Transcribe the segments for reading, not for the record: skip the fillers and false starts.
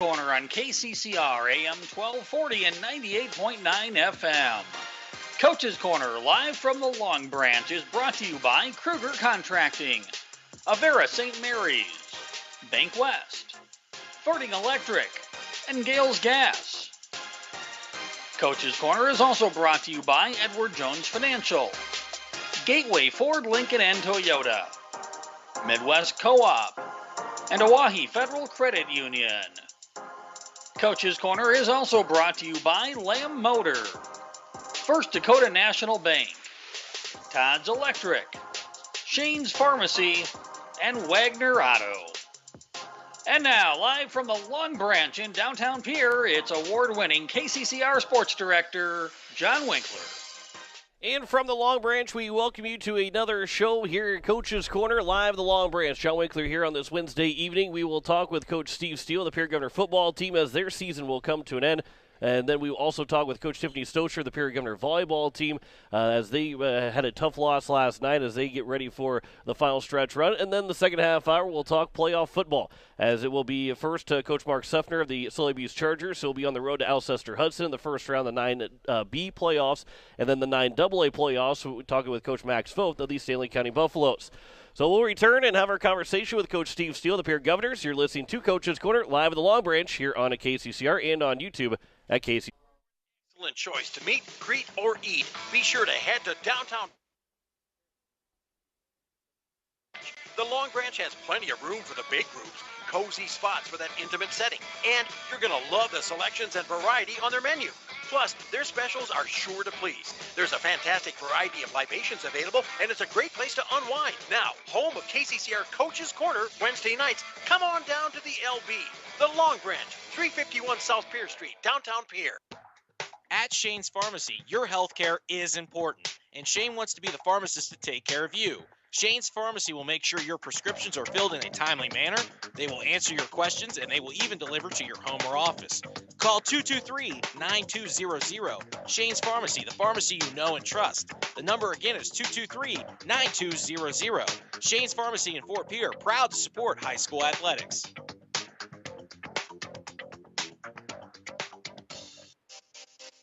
Corner on KCCR AM 1240 and 98.9 FM. Coach's Corner, live from the Long Branch, is brought to you by Kruger Contracting, Avera St. Mary's, Bank West, Fording Electric, and Gales Gas. Coach's Corner is also brought to you by Edward Jones Financial, Gateway Ford, Lincoln, and Toyota, Midwest Co-op, and Oahe Federal Credit Union. Coach's Corner is also brought to you by Lamb Motor, First Dakota National Bank, Todd's Electric, Shane's Pharmacy, and Wagner Auto. And now, live from the Long Branch in downtown Pierre, it's award-winning KCCR Sports Director, John Winkler. And from the Long Branch, we welcome you to another show here at Coach's Corner, live the Long Branch. John Winkler here on this Wednesday evening. We will talk with Coach Steve Steele, the Pierre Governor football team, as their season will come to an end. And then we will also talk with Coach Tiffany Stocher, the Pierre Governor volleyball team, as they had a tough loss last night as they get ready for the final stretch run. And then the second half hour, we'll talk playoff football, as it will be first Coach Mark Seffner of the Solebu's Chargers. So he'll be on the road to Alcester-Hudson in the first round of the 9B playoffs, and then the 9AA playoffs. We're talking with Coach Max Vogt of the Stanley County Buffaloes. So we'll return and have our conversation with Coach Steve Steele, the Pierre Governors. You're listening to Coach's Corner, live at the Long Branch here on a KCCR and on YouTube at KC. Excellent choice to meet, greet, or eat. Be sure to head to downtown. The Long Branch has plenty of room for the big groups, cozy spots for that intimate setting, and you're going to love the selections and variety on their menu. Plus, their specials are sure to please. There's a fantastic variety of libations available, and it's a great place to unwind. Now, home of KCCR Coach's Corner, Wednesday nights, come on down to the LB. The Long Branch, 351 South Pierre Street, downtown Pierre. At Shane's Pharmacy, your health care is important, and Shane wants to be the pharmacist to take care of you. Shane's Pharmacy will make sure your prescriptions are filled in a timely manner, they will answer your questions, and they will even deliver to your home or office. Call 223-9200. Shane's Pharmacy, the pharmacy you know and trust. The number again is 223-9200. Shane's Pharmacy in Fort Pierre, proud to support high school athletics.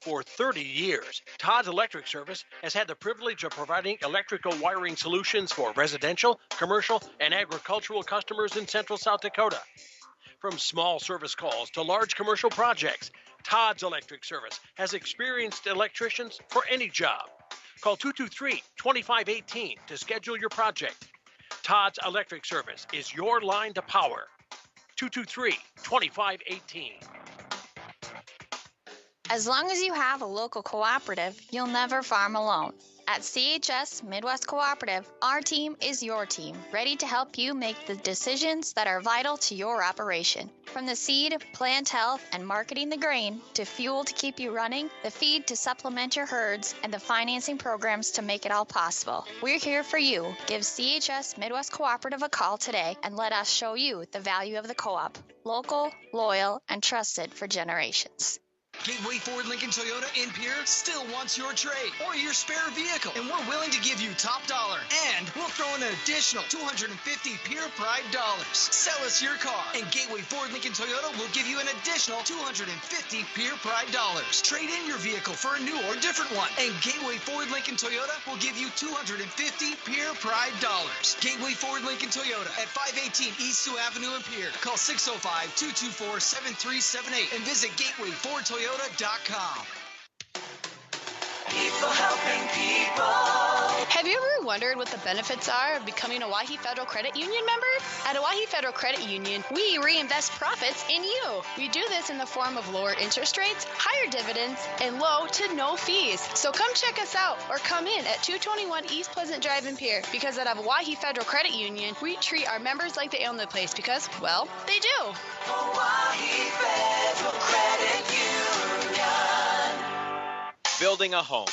For 30 years, Todd's Electric Service has had the privilege of providing electrical wiring solutions for residential, commercial, and agricultural customers in central South Dakota. From small service calls to large commercial projects, Todd's Electric Service has experienced electricians for any job. Call 223-2518 to schedule your project. Todd's Electric Service is your line to power. 223-2518. As long as you have a local cooperative, you'll never farm alone. At CHS Midwest Cooperative, our team is your team, ready to help you make the decisions that are vital to your operation. From the seed, plant health, and marketing the grain, to fuel to keep you running, the feed to supplement your herds, and the financing programs to make it all possible. We're here for you. Give CHS Midwest Cooperative a call today and let us show you the value of the co-op. Local, loyal, and trusted for generations. Gateway Ford Lincoln Toyota in Pierre still wants your trade or your spare vehicle, and we're willing to give you top dollar, and we'll throw in an additional 250 Pierre Pride dollars. Sell us your car, and Gateway Ford Lincoln Toyota will give you an additional 250 Pierre Pride dollars. Trade in your vehicle for a new or different one, and Gateway Ford Lincoln Toyota will give you 250 Pierre Pride dollars. Gateway Ford Lincoln Toyota at 518 East Sioux Avenue in Pierre. Call 605-224-7378 and visit GatewayFordToyota.com. People helping people. Have you ever wondered what the benefits are of becoming a Oahe Federal Credit Union member? At Oahe Federal Credit Union, we reinvest profits in you. We do this in the form of lower interest rates, higher dividends, and low to no fees. So come check us out or come in at 221 East Pleasant Drive in Pierre, because at Oahe Federal Credit Union, we treat our members like they own the place because, well, they do. Oahe Federal Credit Union. Building a home.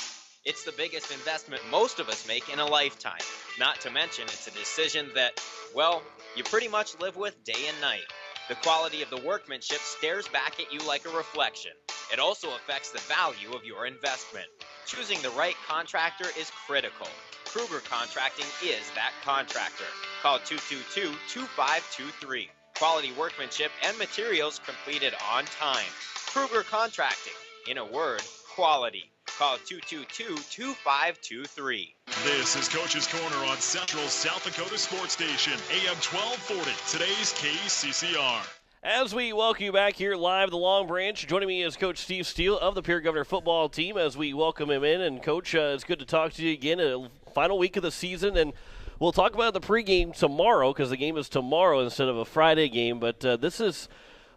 It's the biggest investment most of us make in a lifetime. Not to mention, it's a decision that, well, you pretty much live with day and night. The quality of the workmanship stares back at you like a reflection. It also affects the value of your investment. Choosing the right contractor is critical. Kruger Contracting is that contractor. Call 222-2523. quality workmanship, and materials completed on time. Kruger Contracting. In a word, quality. Call 222-2523. This is Coach's Corner on Central South Dakota Sports Station, AM 1240, today's KCCR. As we welcome you back here live at the Long Branch, joining me is Coach Steve Steele of the Pierre Governor football team as we welcome him in. And, Coach, it's good to talk to you again. A final week of the season, and we'll talk about the pregame tomorrow because the game is tomorrow instead of a Friday game. But this is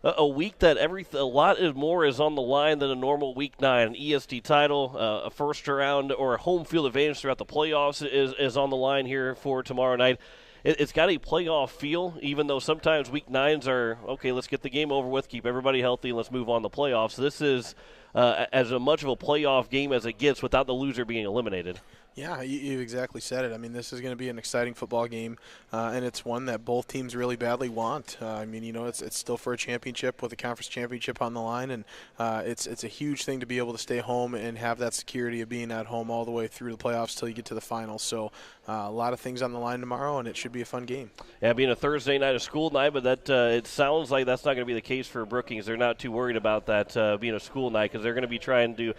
a week that a lot more is on the line than a normal Week 9. An ESD title, a first round or a home field advantage throughout the playoffs is on the line here for tomorrow night. It's got a playoff feel, even though sometimes Week 9s are, okay, let's get the game over with, keep everybody healthy, and let's move on to playoffs. This is as much of a playoff game as it gets without the loser being eliminated. Yeah, you exactly said it. I mean, this is going to be an exciting football game, and it's one that both teams really badly want. I mean, you know, it's still for a championship with a conference championship on the line, and it's a huge thing to be able to stay home and have that security of being at home all the way through the playoffs till you get to the finals. So a lot of things on the line tomorrow, and it should be a fun game. Yeah, being a Thursday night, a school night, but that it sounds like that's not going to be the case for Brookings. They're not too worried about that being a school night because they're going to be trying to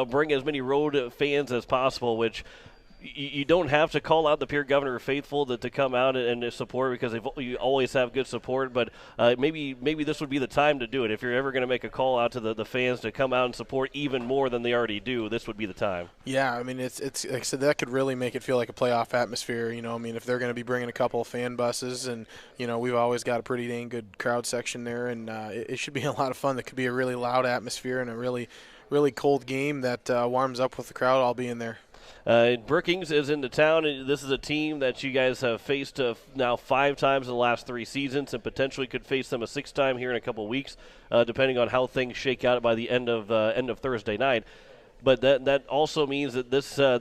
bring as many road fans as possible, which you don't have to call out the Pierre Governor faithful to come out and support because you always have good support, but maybe this would be the time to do it. If you're ever going to make a call out to the fans to come out and support even more than they already do, this would be the time. Yeah, I mean, it's like I said, that could really make it feel like a playoff atmosphere. You know, I mean, if they're going to be bringing a couple of fan buses, and, you know, we've always got a pretty dang good crowd section there, and it should be a lot of fun. It could be a really loud atmosphere and a really, really cold game that warms up with the crowd all being there. Brookings is into town, and this is a team that you guys have faced now 5 times in the last 3 seasons and potentially could face them a 6th time here in a couple weeks, depending on how things shake out by the end of Thursday night. But that also means that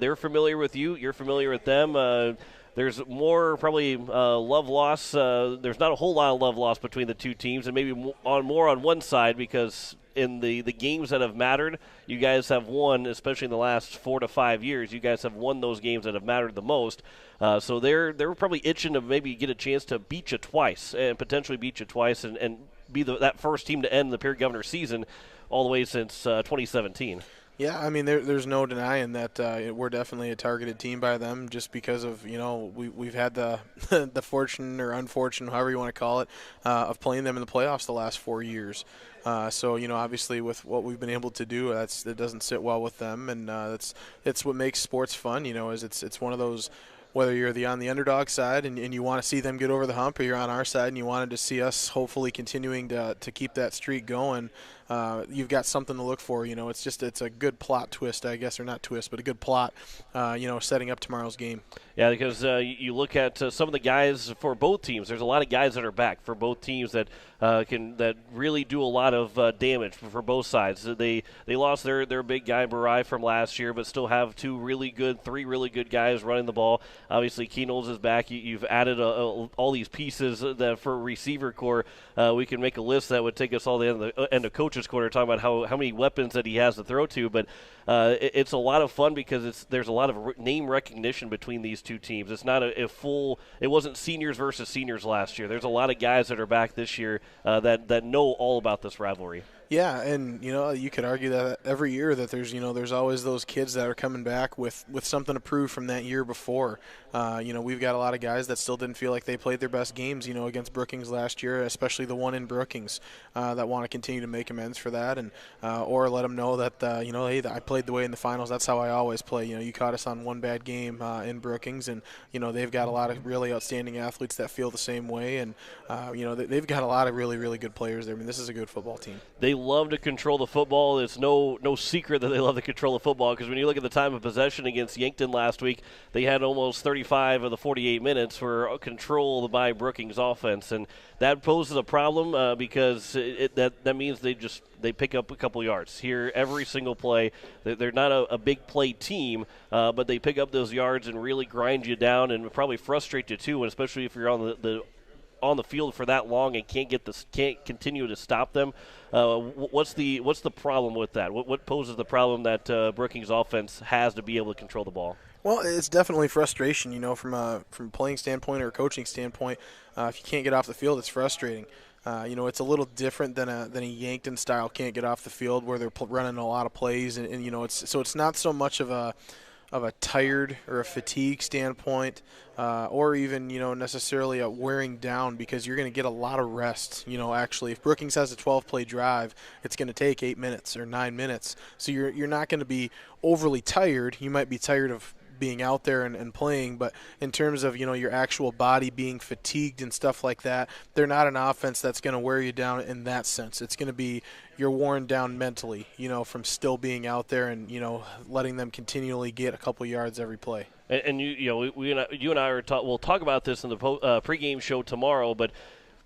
they're familiar with you, you're familiar with them. There's more probably love loss. There's not a whole lot of love loss between the two teams, and maybe more on one side because in the games that have mattered, you guys have won, especially in the last 4 to 5 years. You guys have won those games that have mattered the most. So they're probably itching to maybe get a chance to beat you twice and potentially beat you twice and be that first team to end the Pierre Governor season all the way since 2017. Yeah, I mean, there's no denying that we're definitely a targeted team by them just because of, you know, we've had the the fortune or unfortunate, however you want to call it, of playing them in the playoffs the last 4 years. So, you know, obviously with what we've been able to do, it doesn't sit well with them, and it's what makes sports fun, you know, is it's one of those, whether you're on the underdog side and you want to see them get over the hump, or you're on our side and you wanted to see us hopefully continuing to keep that streak going, you've got something to look for. You know, it's a good plot twist, I guess, or not twist, but a good plot, you know, setting up tomorrow's game. Yeah, because you look at some of the guys for both teams. There's a lot of guys that are back for both teams that really do a lot of damage for both sides. They lost their big guy Barai from last year, but still have 3 really good guys running the ball. Obviously, Keenolds is back. You've added all these pieces that for receiver core. We can make a list that would take us all the end of Coach's Corner talking about how many weapons that he has to throw to. But it's a lot of fun because there's a lot of name recognition between these two teams. It's not a full – it wasn't seniors versus seniors last year. There's a lot of guys that are back this year that know all about this rivalry. Yeah, and, you know, you could argue that every year that there's always those kids that are coming back with something to prove from that year before. You know, we've got a lot of guys that still didn't feel like they played their best games, you know, against Brookings last year, especially the one in Brookings, that want to continue to make amends for that, and or let them know that, you know, hey, I played the way in the finals. That's how I always play. You know, you caught us on one bad game in Brookings, and, you know, they've got a lot of really outstanding athletes that feel the same way, and, you know, they've got a lot of really, really good players there. I mean, this is a good football team. They love to control the football. It's no secret that they love to control the football because when you look at the time of possession against Yankton last week, they had almost 35 of the 48 minutes for control by Brookings offense, and that poses a problem because that means they pick up a couple yards here every single play. They're not a big play team, but they pick up those yards and really grind you down and probably frustrate you too, and especially if you're on the field for that long and can't continue to stop them. What's the problem with that? What poses the problem that Brookings offense has to be able to control the ball? Well, it's definitely frustration, you know, from a playing standpoint or a coaching standpoint. If you can't get off the field, it's frustrating. It's a little different than a Yankton style can't get off the field where they're running a lot of plays, and it's not so much of a tired or a fatigue standpoint, or even necessarily a wearing down, because you're going to get a lot of rest. Actually, if Brookings has a 12-play drive, it's going to take 8 minutes or 9 minutes, so you're not going to be overly tired. You might be tired of being out there and playing, but in terms of your actual body being fatigued and stuff like that, they're not an offense that's going to wear you down in that sense. It's going to be you're worn down mentally, from still being out there and letting them continually get a couple yards every play. And you and I we'll talk about this in the pregame show tomorrow, but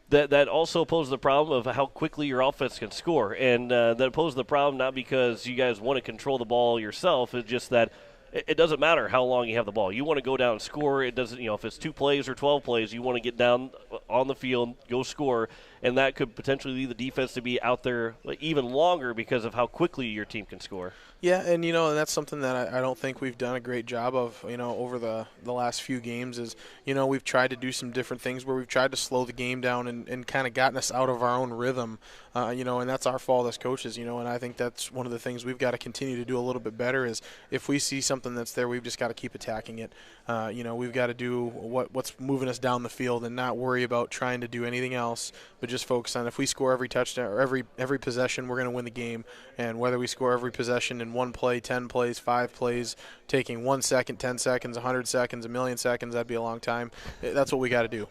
that also poses the problem of how quickly your offense can score, and that poses the problem not because you guys want to control the ball yourself. It's just that it doesn't matter how long you have the ball. You want to go down and score. It doesn't, if it's 2 plays or 12 plays, you want to get down on the field, go score, and that could potentially lead the defense to be out there even longer because of how quickly your team can score. Yeah, and that's something that I don't think we've done a great job of, over the last few games is, we've tried to do some different things where we've tried to slow the game down and kind of gotten us out of our own rhythm, and that's our fault as coaches, and I think that's one of the things we've got to continue to do a little bit better is if we see something that's there, we've just got to keep attacking it. We've got to do what's moving us down the field and not worry about trying to do anything else, but just focus on if we score every touchdown or every possession, we're going to win the game, and whether we score every possession in 1 play, 10 plays, 5 plays, taking 1 second, 10 seconds, 100 seconds, 1,000,000 seconds, that'd be a long time. That's what we got to do.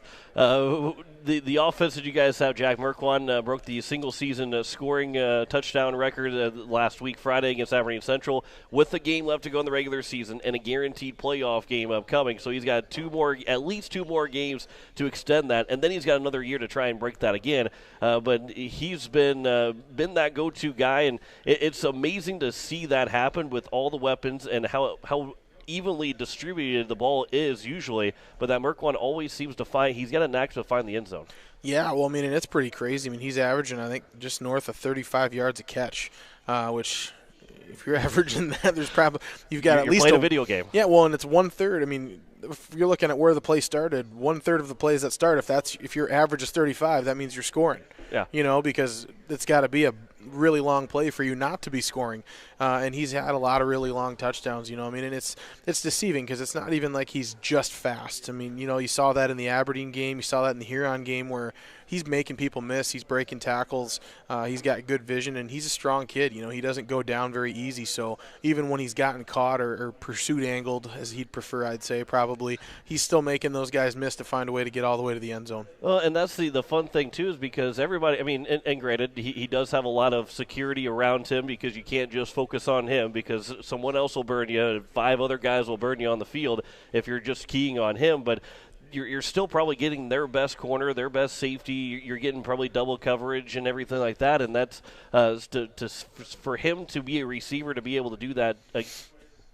The offense that you guys have, Jack Merkwan broke the single-season scoring touchdown record last week, Friday, against Aberdeen Central, with a game left to go in the regular season and a guaranteed playoff game upcoming. So he's got at least two more games to extend that, and then he's got another year to try and break that again. But he's been that go-to guy, and it's amazing to see that happen with all the weapons and how evenly distributed the ball is usually, but that Merkwan always seems to he's got a knack to find the end zone. Yeah, well, and it's pretty crazy. He's averaging, I think, just north of 35 yards a catch, which if you're averaging that, there's probably you've got at least playing a video game. Yeah, well, and it's 1/3. If you're looking at where the play started, 1/3 of the plays that start, if your average is 35, that means you're scoring. Yeah. Because it's got to be a really long play for you not to be scoring. And he's had a lot of really long touchdowns, and it's deceiving because it's not even like he's just fast. You saw that in the Aberdeen game. You saw that in the Huron game where he's making people miss. He's breaking tackles. He's got good vision, and he's a strong kid. He doesn't go down very easy. So even when he's gotten caught or pursuit angled, as he'd prefer, I'd say probably, he's still making those guys miss to find a way to get all the way to the end zone. Well, and that's the fun thing, too, is because everybody, and granted, he does have a lot of security around him because you can't just focus on him because someone else will burn you and 5 other guys will burn you on the field if you're just keying on him. But you're still probably getting their best corner, their best safety. You're getting probably double coverage and everything like that, and that's for him to be a receiver to be able to do that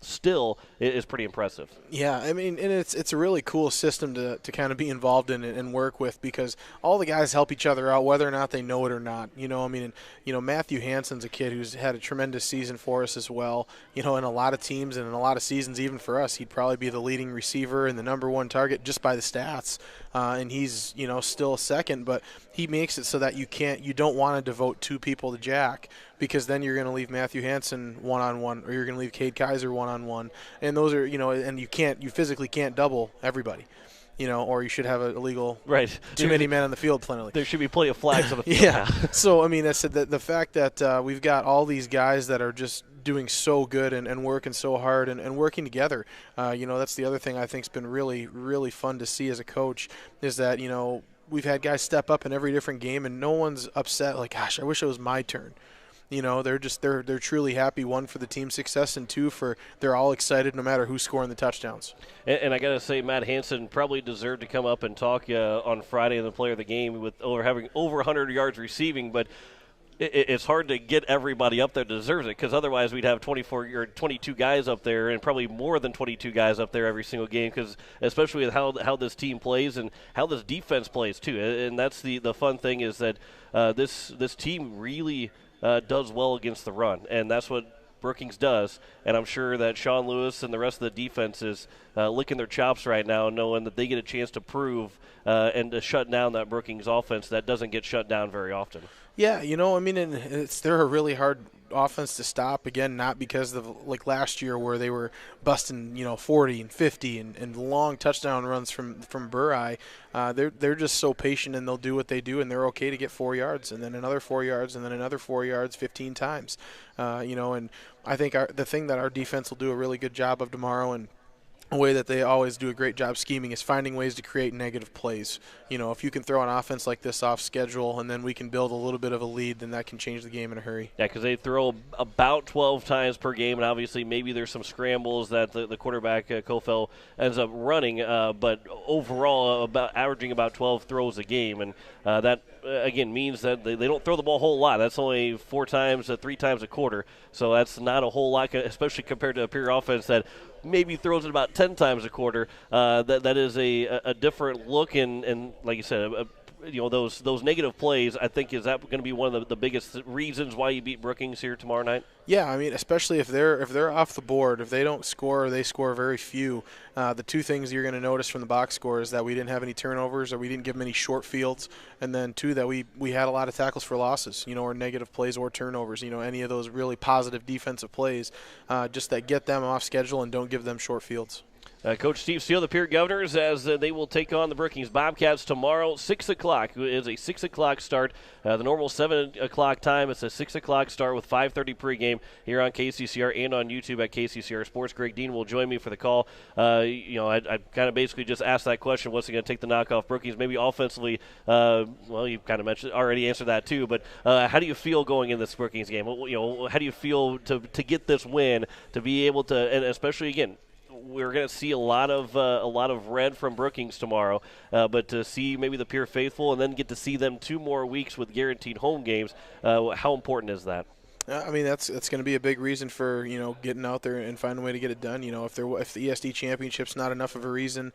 still is pretty impressive. Yeah, and it's a really cool system to kind of be involved in and work with because all the guys help each other out whether or not they know it or not. Matthew Hanson's a kid who's had a tremendous season for us as well. In a lot of teams and in a lot of seasons, even for us, he'd probably be the leading receiver and the number 1 target just by the stats. And he's still second, but he makes it so that you don't want to devote 2 people to Jack because then you're going to leave Matthew Hanson one-on-one or you're going to leave Cade Kaiser one-on-one, and those are and you physically can't double everybody. Or you should have a legal too many men on the field plenty. There should be plenty of flags on the field. Yeah. So I said that the fact that we've got all these guys that are just doing so good and working so hard and working together. That's the other thing I think's been really, really fun to see as a coach is that we've had guys step up in every different game and no one's upset like, gosh, I wish it was my turn. They're truly happy, 1, for the team's success, and 2, they're all excited no matter who's scoring the touchdowns. And I got to say, Matt Hanson probably deserved to come up and talk on Friday in the player of the game with having over 100 yards receiving, but it's hard to get everybody up there that deserves it because otherwise we'd have 24 or 22 guys up there and probably more than 22 guys up there every single game because especially with how this team plays and how this defense plays too. And that's the fun thing is that this team really does well against the run, and that's what Brookings does, and I'm sure that Sean Lewis and the rest of the defense is licking their chops right now, knowing that they get a chance to prove and to shut down that Brookings offense that doesn't get shut down very often. Yeah, and they're a really hard offense to stop, again, not because of like last year where they were busting 40 and 50 and long touchdown runs from Burai. They're just so patient, and they'll do what they do, and they're okay to get 4 yards and then another 4 yards and then another 4 yards 15 times. And I think the thing that our defense will do a really good job of tomorrow, and a way that they always do a great job scheming, is finding ways to create negative plays. If you can throw an offense like this off schedule and then we can build a little bit of a lead, then that can change the game in a hurry. Yeah, because they throw about 12 times per game, and obviously maybe there's some scrambles that the quarterback, Kofel, ends up running, but overall averaging about 12 throws a game, and that, again, means that they don't throw the ball a whole lot. That's only 3 times a quarter, so that's not a whole lot, especially compared to a pure offense that maybe throws it about 10 times a quarter. That is a different look, and like you said, those negative plays, I think, is that going to be one of the biggest reasons why you beat Brookings here tomorrow night? Yeah, especially if they're off the board, if they don't score or they score very few, the two things you're going to notice from the box score is that we didn't have any turnovers, or we didn't give them any short fields, and then two, that we had a lot of tackles for losses, or negative plays or turnovers, any of those really positive defensive plays, just that get them off schedule and don't give them short fields. Coach Steve Steele, the Peer Governors, as they will take on the Brookings Bobcats tomorrow, 6 o'clock. It is a 6 o'clock start. The normal 7 o'clock time. It's a 6 o'clock start with 5:30 pregame here on KCCR and on YouTube at KCCR Sports. Greg Dean will join me for the call. I kind of basically just asked that question, what's he going to take the knock off Brookings? Maybe offensively, you kind of already answered that too, but how do you feel going in this Brookings game? How do you feel to get this win, to be able to, and especially, again, we're going to see a lot of red from Brookings tomorrow, but to see maybe the Pure Faithful and then get to see them 2 more weeks with guaranteed home games, how important is that? That's going to be a big reason for getting out there and finding a way to get it done. If the ESD championship's not enough of a reason,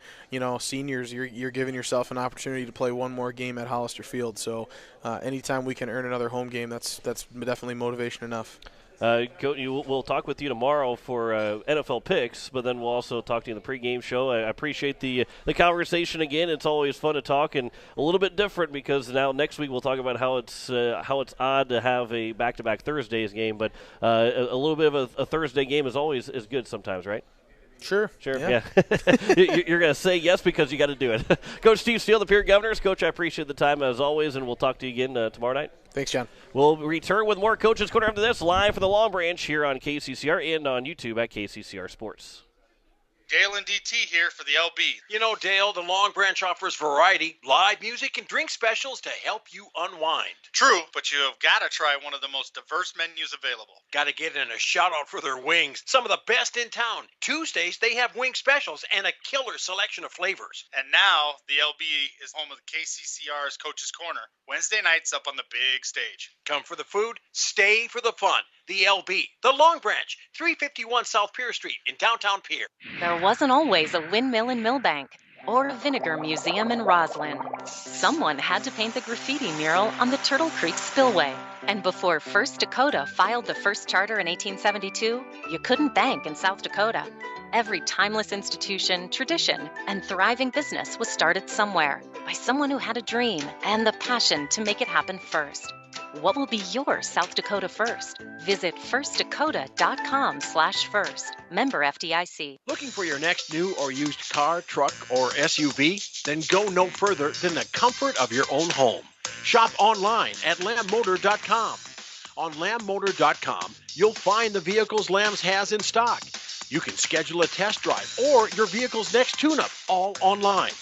seniors, you're giving yourself an opportunity to play one more game at Hollister Field. So anytime we can earn another home game, that's definitely motivation enough. We'll talk with you tomorrow for NFL picks, but then we'll also talk to you in the pregame show. I appreciate the conversation again. It's always fun to talk, and a little bit different because now next week we'll talk about how it's odd to have a back-to-back Thursdays game, but a little bit of a Thursday game is always good sometimes, right? Sure. Yeah. You're going to say yes because you got to do it. Coach Steve Steele, the Peer Governors. Coach, I appreciate the time as always, and we'll talk to you again tomorrow night. Thanks, John. We'll return with more Coach's Corner after this, live from the Long Branch here on KCCR and on YouTube at KCCR Sports. Dale and DT here for the LB. Dale, the Long Branch offers variety, live music, and drink specials to help you unwind. True, but you have got to try one of the most diverse menus available. Got to get in a shout-out for their wings. Some of the best in town. Tuesdays, they have wing specials and a killer selection of flavors. And now, the LB is home of KCCR's Coach's Corner. Wednesday nights up on the big stage. Come for the food, stay for the fun. The LB, the Long Branch, 351 South Pier Street in downtown Pier. There wasn't always a windmill in Millbank or a vinegar museum in Roslyn. Someone had to paint the graffiti mural on the Turtle Creek Spillway. And before First Dakota filed the first charter in 1872, you couldn't bank in South Dakota. Every timeless institution, tradition, and thriving business was started somewhere by someone who had a dream and the passion to make it happen first. What will be your South Dakota first? Visit firstdakota.com/first. Member FDIC. Looking for your next new or used car, truck, or SUV? Then go no further than the comfort of your own home. Shop online at lambmotor.com. On lambmotor.com, you'll find the vehicles Lambs has in stock. You can schedule a test drive or your vehicle's next tune-up, all online.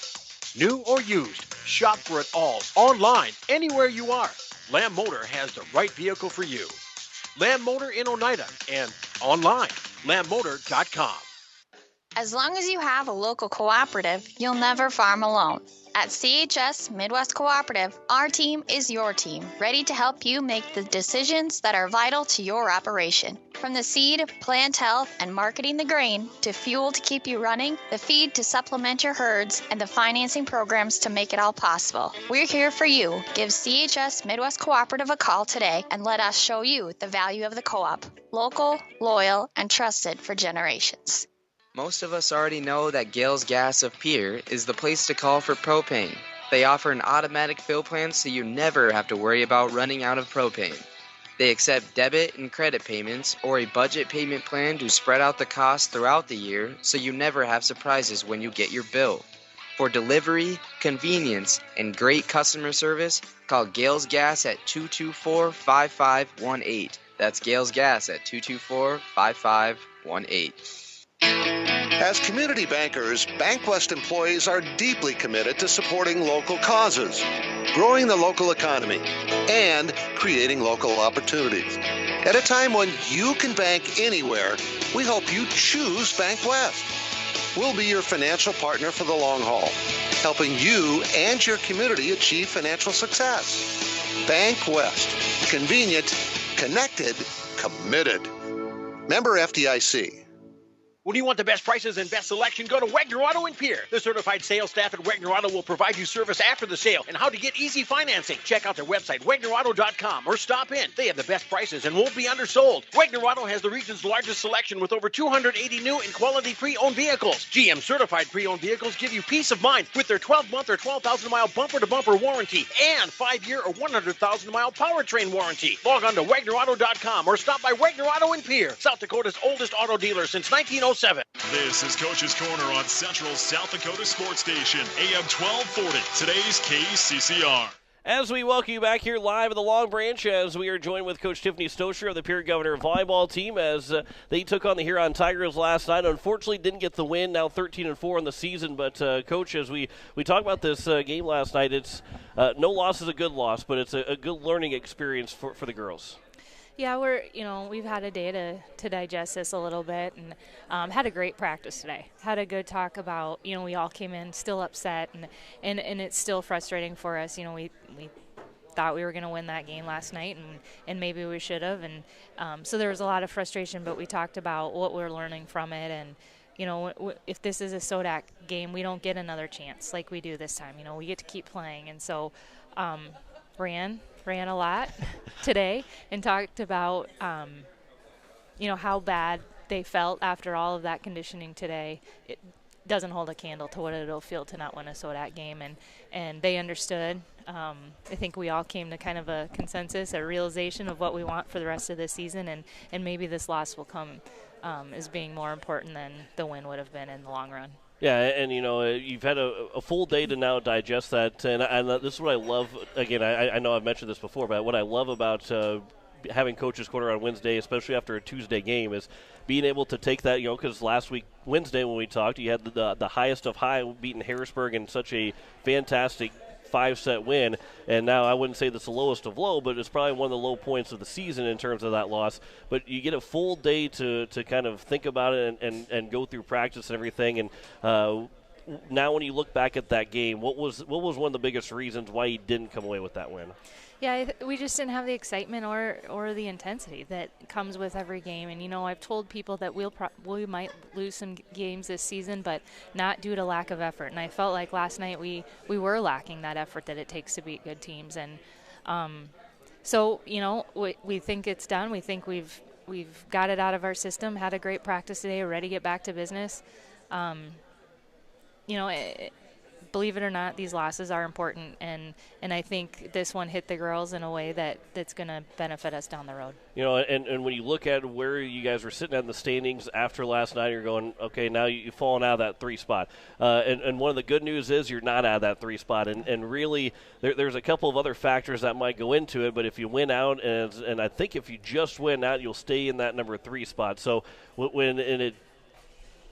New or used, shop for it all online, anywhere you are. Lamb Motor has the right vehicle for you. Lamb Motor in Oneida and online, lambmotor.com. As long as you have a local cooperative, you'll never farm alone. At CHS Midwest Cooperative, our team is your team, ready to help you make the decisions that are vital to your operation. From the seed, plant health, and marketing the grain, to fuel to keep you running, the feed to supplement your herds, and the financing programs to make it all possible. We're here for you. Give CHS Midwest Cooperative a call today and let us show you the value of the co-op. Local, loyal, and trusted for generations. Most of us already know that Gales Gas of Pierre is the place to call for propane. They offer an automatic fill plan so you never have to worry about running out of propane. They accept debit and credit payments or a budget payment plan to spread out the cost throughout the year so you never have surprises when you get your bill. For delivery, convenience, and great customer service, call Gales Gas at 224-5518. That's Gales Gas at 224-5518. As community bankers, BankWest employees are deeply committed to supporting local causes, growing the local economy, and creating local opportunities. At a time when you can bank anywhere, we hope you choose BankWest. We'll be your financial partner for the long haul, helping you and your community achieve financial success. BankWest. Convenient, connected, committed. Member FDIC. When you want the best prices and best selection, go to Wagner Auto in Pierre. The certified sales staff at Wagner Auto will provide you service after the sale and how to get easy financing. Check out their website, WagnerAuto.com, or stop in. They have the best prices and won't be undersold. Wagner Auto has the region's largest selection with over 280 new and quality pre-owned vehicles. GM certified pre-owned vehicles give you peace of mind with their 12-month or 12,000-mile bumper-to-bumper warranty and 5-year or 100,000-mile powertrain warranty. Log on to WagnerAuto.com or stop by Wagner Auto in Pierre, South Dakota's oldest auto dealer since 1907. This is Coach's Corner on Central South Dakota Sports Station, AM 1240, today's KCCR. As we welcome you back here live at the Long Branch, as we are joined with Coach Tiffany Stosher of the Pierre Governor volleyball team, as they took on the Huron Tigers last night. Unfortunately, didn't get the win, now 13-4 in the season. But, Coach, as we talk about this game last night, it's no loss is a good loss, but it's a good learning experience for the girls. Yeah, we've had a day to digest this a little bit, and had a great practice today. Had a good talk about, we all came in still upset, and it's still frustrating for us. We thought we were going to win that game last night, and maybe we should have. And so there was a lot of frustration, but we talked about what we're learning from it. And, if this is a Sodak game, we don't get another chance like we do this time. We get to keep playing. And so ran a lot today and talked about, how bad they felt after all of that conditioning today. It doesn't hold a candle to what it'll feel to not win a Sodak game, and they understood. I think we all came to kind of a consensus, a realization of what we want for the rest of the season, and maybe this loss will come as being more important than the win would have been in the long run. Yeah, and you've had a full day to now digest that, and this is what I love. Again, I know I've mentioned this before, but what I love about having Coach's Corner on Wednesday, especially after a Tuesday game, is being able to take that, because last week, Wednesday when we talked, you had the highest of high, beating Harrisburg in such a fantastic 5-set win, and now I wouldn't say that's the lowest of low, but it's probably one of the low points of the season in terms of that loss. But you get a full day to kind of think about it and go through practice and everything. And now when you look back at that game, what was one of the biggest reasons why you didn't come away with that win? Yeah, we just didn't have the excitement or the intensity that comes with every game. And, I've told people that we might lose some games this season, but not due to lack of effort. And I felt like last night we were lacking that effort that it takes to beat good teams. And so, we think it's done. We think we've got it out of our system, had a great practice today, ready to get back to business. Believe it or not, these losses are important, and I think this one hit the girls in a way that's going to benefit us down the road. And when you look at where you guys were sitting at in the standings after last night, you're going, okay, now you've fallen out of that 3 spot. And one of the good news is you're not out of that 3 spot. And really, there's a couple of other factors that might go into it, but if you win out, and I think if you just win out, you'll stay in that number 3 spot. So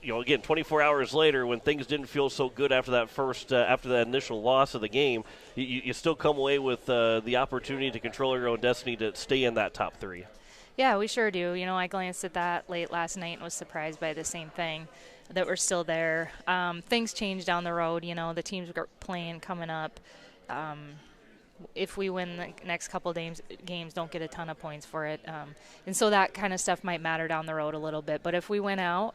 again, 24 hours later, when things didn't feel so good after that initial loss of the game, you still come away with the opportunity to control your own destiny to stay in that top 3. Yeah, we sure do. I glanced at that late last night and was surprised by the same thing, that we're still there. Things change down the road. The teams we're playing coming up. If we win the next couple of games, don't get a ton of points for it. And so that kind of stuff might matter down the road a little bit. But if we win out,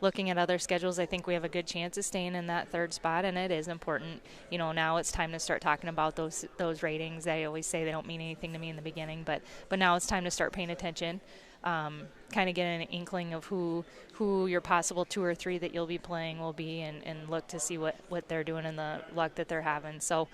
looking at other schedules, I think we have a good chance of staying in that third spot, and it is important. Now it's time to start talking about those ratings. I always say they don't mean anything to me in the beginning, but now it's time to start paying attention. Kind of get an inkling of who your possible 2 or 3 that you'll be playing will be, and look to see what they're doing and the luck that they're having. So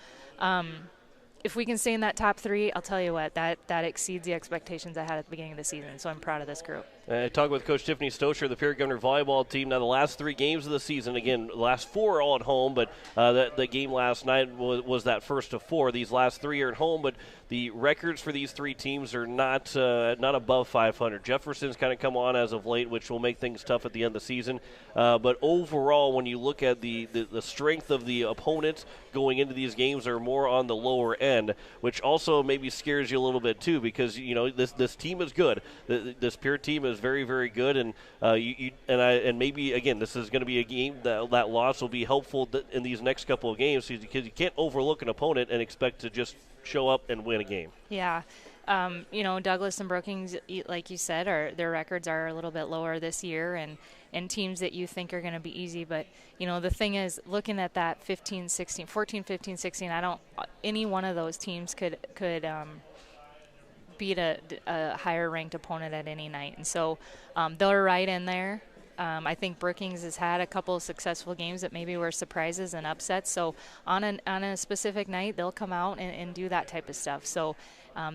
if we can stay in that top 3, I'll tell you what, that exceeds the expectations I had at the beginning of the season. So I'm proud of this group. I talked with Coach Tiffany Stocher, the Pierre Governor volleyball team. Now, the last 3 games of the season, again, the last 4 are all at home, but the game last night was that first of 4. These last 3 are at home, but the records for these 3 teams are not above 500. Jefferson's kind of come on as of late, which will make things tough at the end of the season. But overall, when you look at the strength of the opponents going into these games, are more on the lower end, which also maybe scares you a little bit too, because this team is good. This Pierre team is very, very good, and maybe again this is going to be a game that loss will be helpful in these next couple of games, because you can't overlook an opponent and expect to just show up and win a game. Yeah. Douglas and Brookings, like you said, their records are a little bit lower this year, and teams that you think are going to be easy. But, the thing is, looking at that 14, 15, 16, any one of those teams could beat a higher ranked opponent at any night. And so they're right in there. I think Brookings has had a couple of successful games that maybe were surprises and upsets. So on a specific night, they'll come out and do that type of stuff. So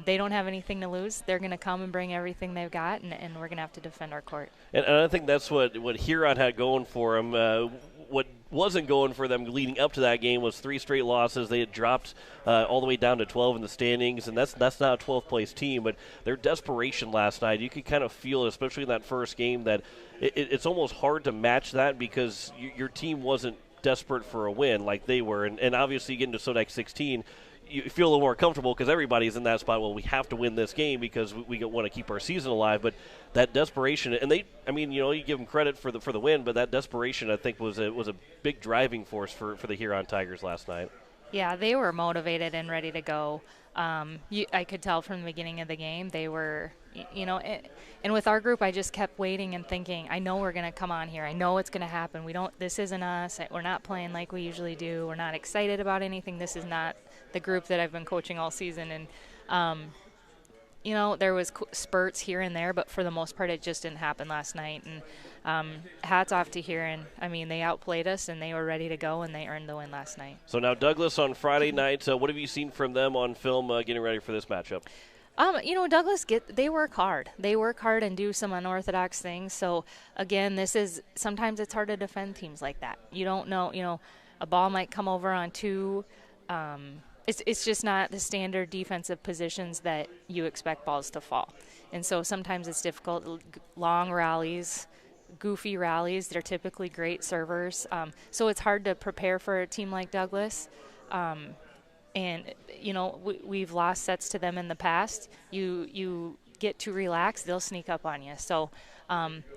they don't have anything to lose. They're going to come and bring everything they've got, and we're going to have to defend our court. And I think that's what Huron had going for them. What wasn't going for them leading up to that game was 3 straight losses. They had dropped all the way down to 12 in the standings, and that's not a 12th place team. But their desperation last night, you could kind of feel it, especially in that first game, that it's almost hard to match that, because your team wasn't desperate for a win like they were. And obviously getting to Sodak 16, you feel a little more comfortable because everybody's in that spot. Well, we have to win this game because we want to keep our season alive. But that desperation, and you give them credit for the win, but that desperation, I think, was a big driving force for the Huron Tigers last night. Yeah, they were motivated and ready to go. I could tell from the beginning of the game they were, and with our group, I just kept waiting and thinking, I know we're going to come on here. I know it's going to happen. This isn't us. We're not playing like we usually do. We're not excited about anything. This is not the group that I've been coaching all season. And, there was spurts here and there, but for the most part, it just didn't happen last night. And hats off to Huron. They outplayed us, and they were ready to go, and they earned the win last night. So now Douglas on Friday night. What have you seen from them on film getting ready for this matchup? Douglas, they work hard. They work hard and do some unorthodox things. So, again, sometimes it's hard to defend teams like that. You don't know, a ball might come over on 2. It's just not the standard defensive positions that you expect balls to fall. And so sometimes it's difficult. Long rallies, goofy rallies, they're typically great servers. So it's hard to prepare for a team like Douglas. And, we've lost sets to them in the past. You get too relaxed, they'll sneak up on you. So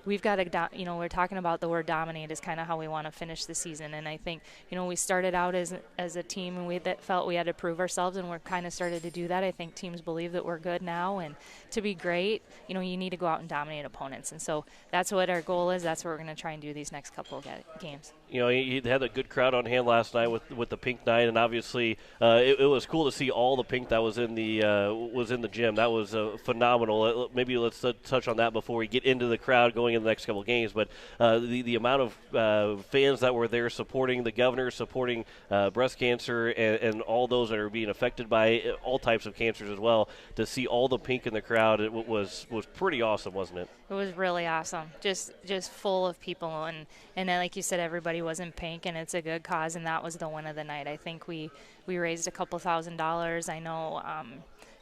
we've got to, we're talking about the word dominate is kind of how we want to finish the season. And I think, we started out as a team and that felt we had to prove ourselves, and we're kind of started to do that. I think teams believe that we're good now, and to be great, you need to go out and dominate opponents. And so that's what our goal is. That's what we're going to try and do these next couple of games. He had a good crowd on hand last night with the pink night, and obviously it was cool to see all the pink that was in the gym. That was phenomenal. Maybe let's touch on that before we get into the crowd going in the next couple of games. But the amount of fans that were there supporting the governor, supporting breast cancer, and all those that are being affected by all types of cancers as well, to see all the pink in the crowd, it was pretty awesome, wasn't it? It was really awesome. Just full of people, and then, like you said, everybody was in pink, and it's a good cause, and that was the win of the night. I think we raised a couple $1,000s. I know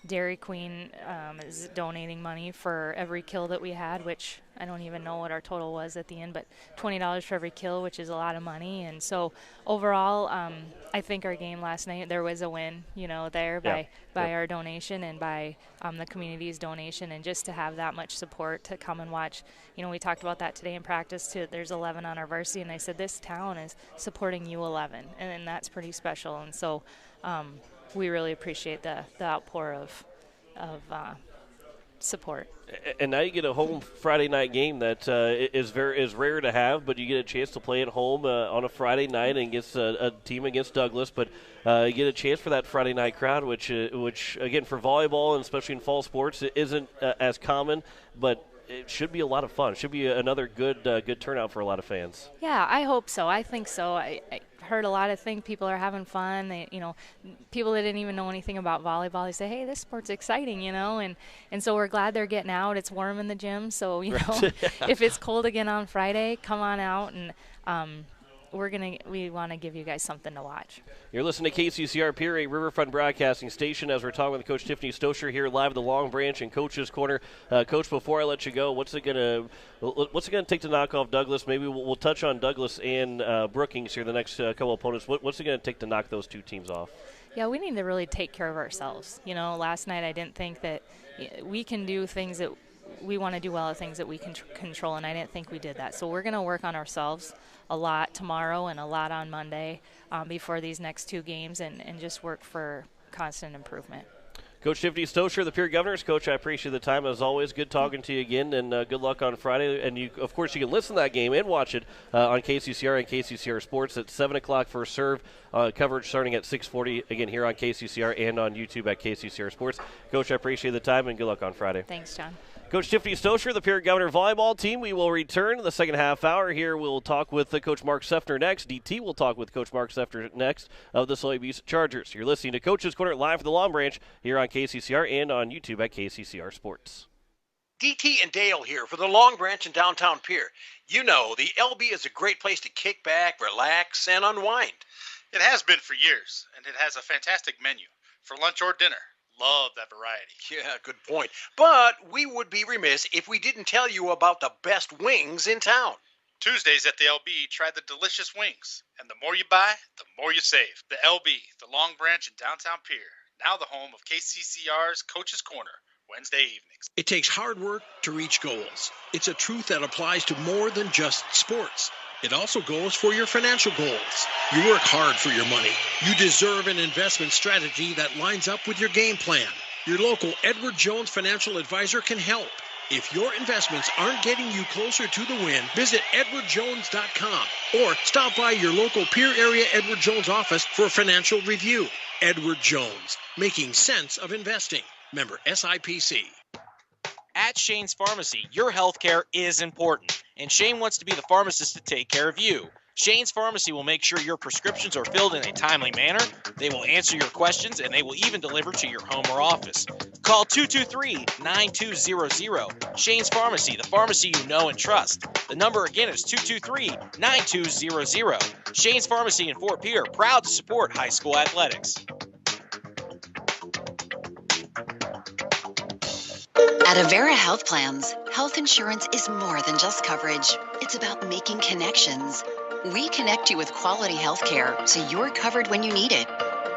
Dairy Queen is donating money for every kill that we had, which I don't even know what our total was at the end, but $20 for every kill, which is a lot of money. And so overall, I think our game last night, there was a win, there by our donation and by the community's donation, and just to have that much support to come and watch. We talked about that today in practice too. There's 11 on our varsity, and I said this town is supporting U11, and that's pretty special. And so we really appreciate the outpour of support. And now you get a home Friday night game that is rare to have, but you get a chance to play at home on a Friday night against a team against Douglas. But you get a chance for that Friday night crowd, which again for volleyball and especially in fall sports, it isn't as common, but it should be a lot of fun. It should be another good turnout for a lot of fans. Yeah, I hope so. I think so. I heard a lot of things. People are having fun. People that didn't even know anything about volleyball, they say, hey, this sport's exciting, and so we're glad they're getting out. It's warm in the gym, so if it's cold again on Friday, come on out, and we want to give you guys something to watch. You're listening to KCCR Peoria Riverfront Broadcasting Station as we're talking with Coach Tiffany Stosher here live at the Long Branch and Coach's Corner. Coach, before I let you go, what's it gonna take to knock off Douglas? Maybe we'll touch on Douglas and Brookings here, the next couple opponents. What's it gonna take to knock those two teams off? Yeah, we need to really take care of ourselves. Last night I didn't think that we can do things that we want to do well at things that we can control, and I didn't think we did that. So we're going to work on ourselves a lot tomorrow and a lot on Monday before these next two games, and just work for constant improvement. Coach Tiffany Stosher, the Peer Governors. Coach, I appreciate the time as always. Good talking to you again, and good luck on Friday. And of course, you can listen to that game and watch it on KCCR and KCCR Sports at 7 o'clock for serve. Coverage starting at 6:40 again here on KCCR and on YouTube at KCCR Sports. Coach, I appreciate the time, and good luck on Friday. Thanks, John. Coach Tiffany Stosher, the Peer Governor volleyball team. We will return in the second half hour here. We'll talk with Coach Mark Sefner next. DT will talk with Coach Mark Sefner next of the Soybees Chargers. You're listening to Coach's Corner live from the Long Branch here on KCCR and on YouTube at KCCR Sports. DT and Dale here for the Long Branch in downtown Pierre. The LB is a great place to kick back, relax, and unwind. It has been for years, and it has a fantastic menu for lunch or dinner. Love that variety. Yeah, good point. But we would be remiss if we didn't tell you about the best wings in town. Tuesdays at the LB, try the delicious wings. And the more you buy, the more you save. The LB, the Long Branch in downtown Pierre. Now the home of KCCR's Coach's Corner, Wednesday evenings. It takes hard work to reach goals. It's a truth that applies to more than just sports. It also goes for your financial goals. You work hard for your money. You deserve an investment strategy that lines up with your game plan. Your local Edward Jones financial advisor can help. If your investments aren't getting you closer to the win, visit edwardjones.com or stop by your local Pierre area Edward Jones office for a financial review. Edward Jones, making sense of investing. Member SIPC. At Shane's Pharmacy, your health care is important, and Shane wants to be the pharmacist to take care of you. Shane's Pharmacy will make sure your prescriptions are filled in a timely manner, they will answer your questions, and they will even deliver to your home or office. Call 223-9200. Shane's Pharmacy, the pharmacy you know and trust. The number again is 223-9200. Shane's Pharmacy in Fort Pierre, proud to support high school athletics. At Avera Health Plans, health insurance is more than just coverage. It's about making connections. We connect you with quality health care so you're covered when you need it.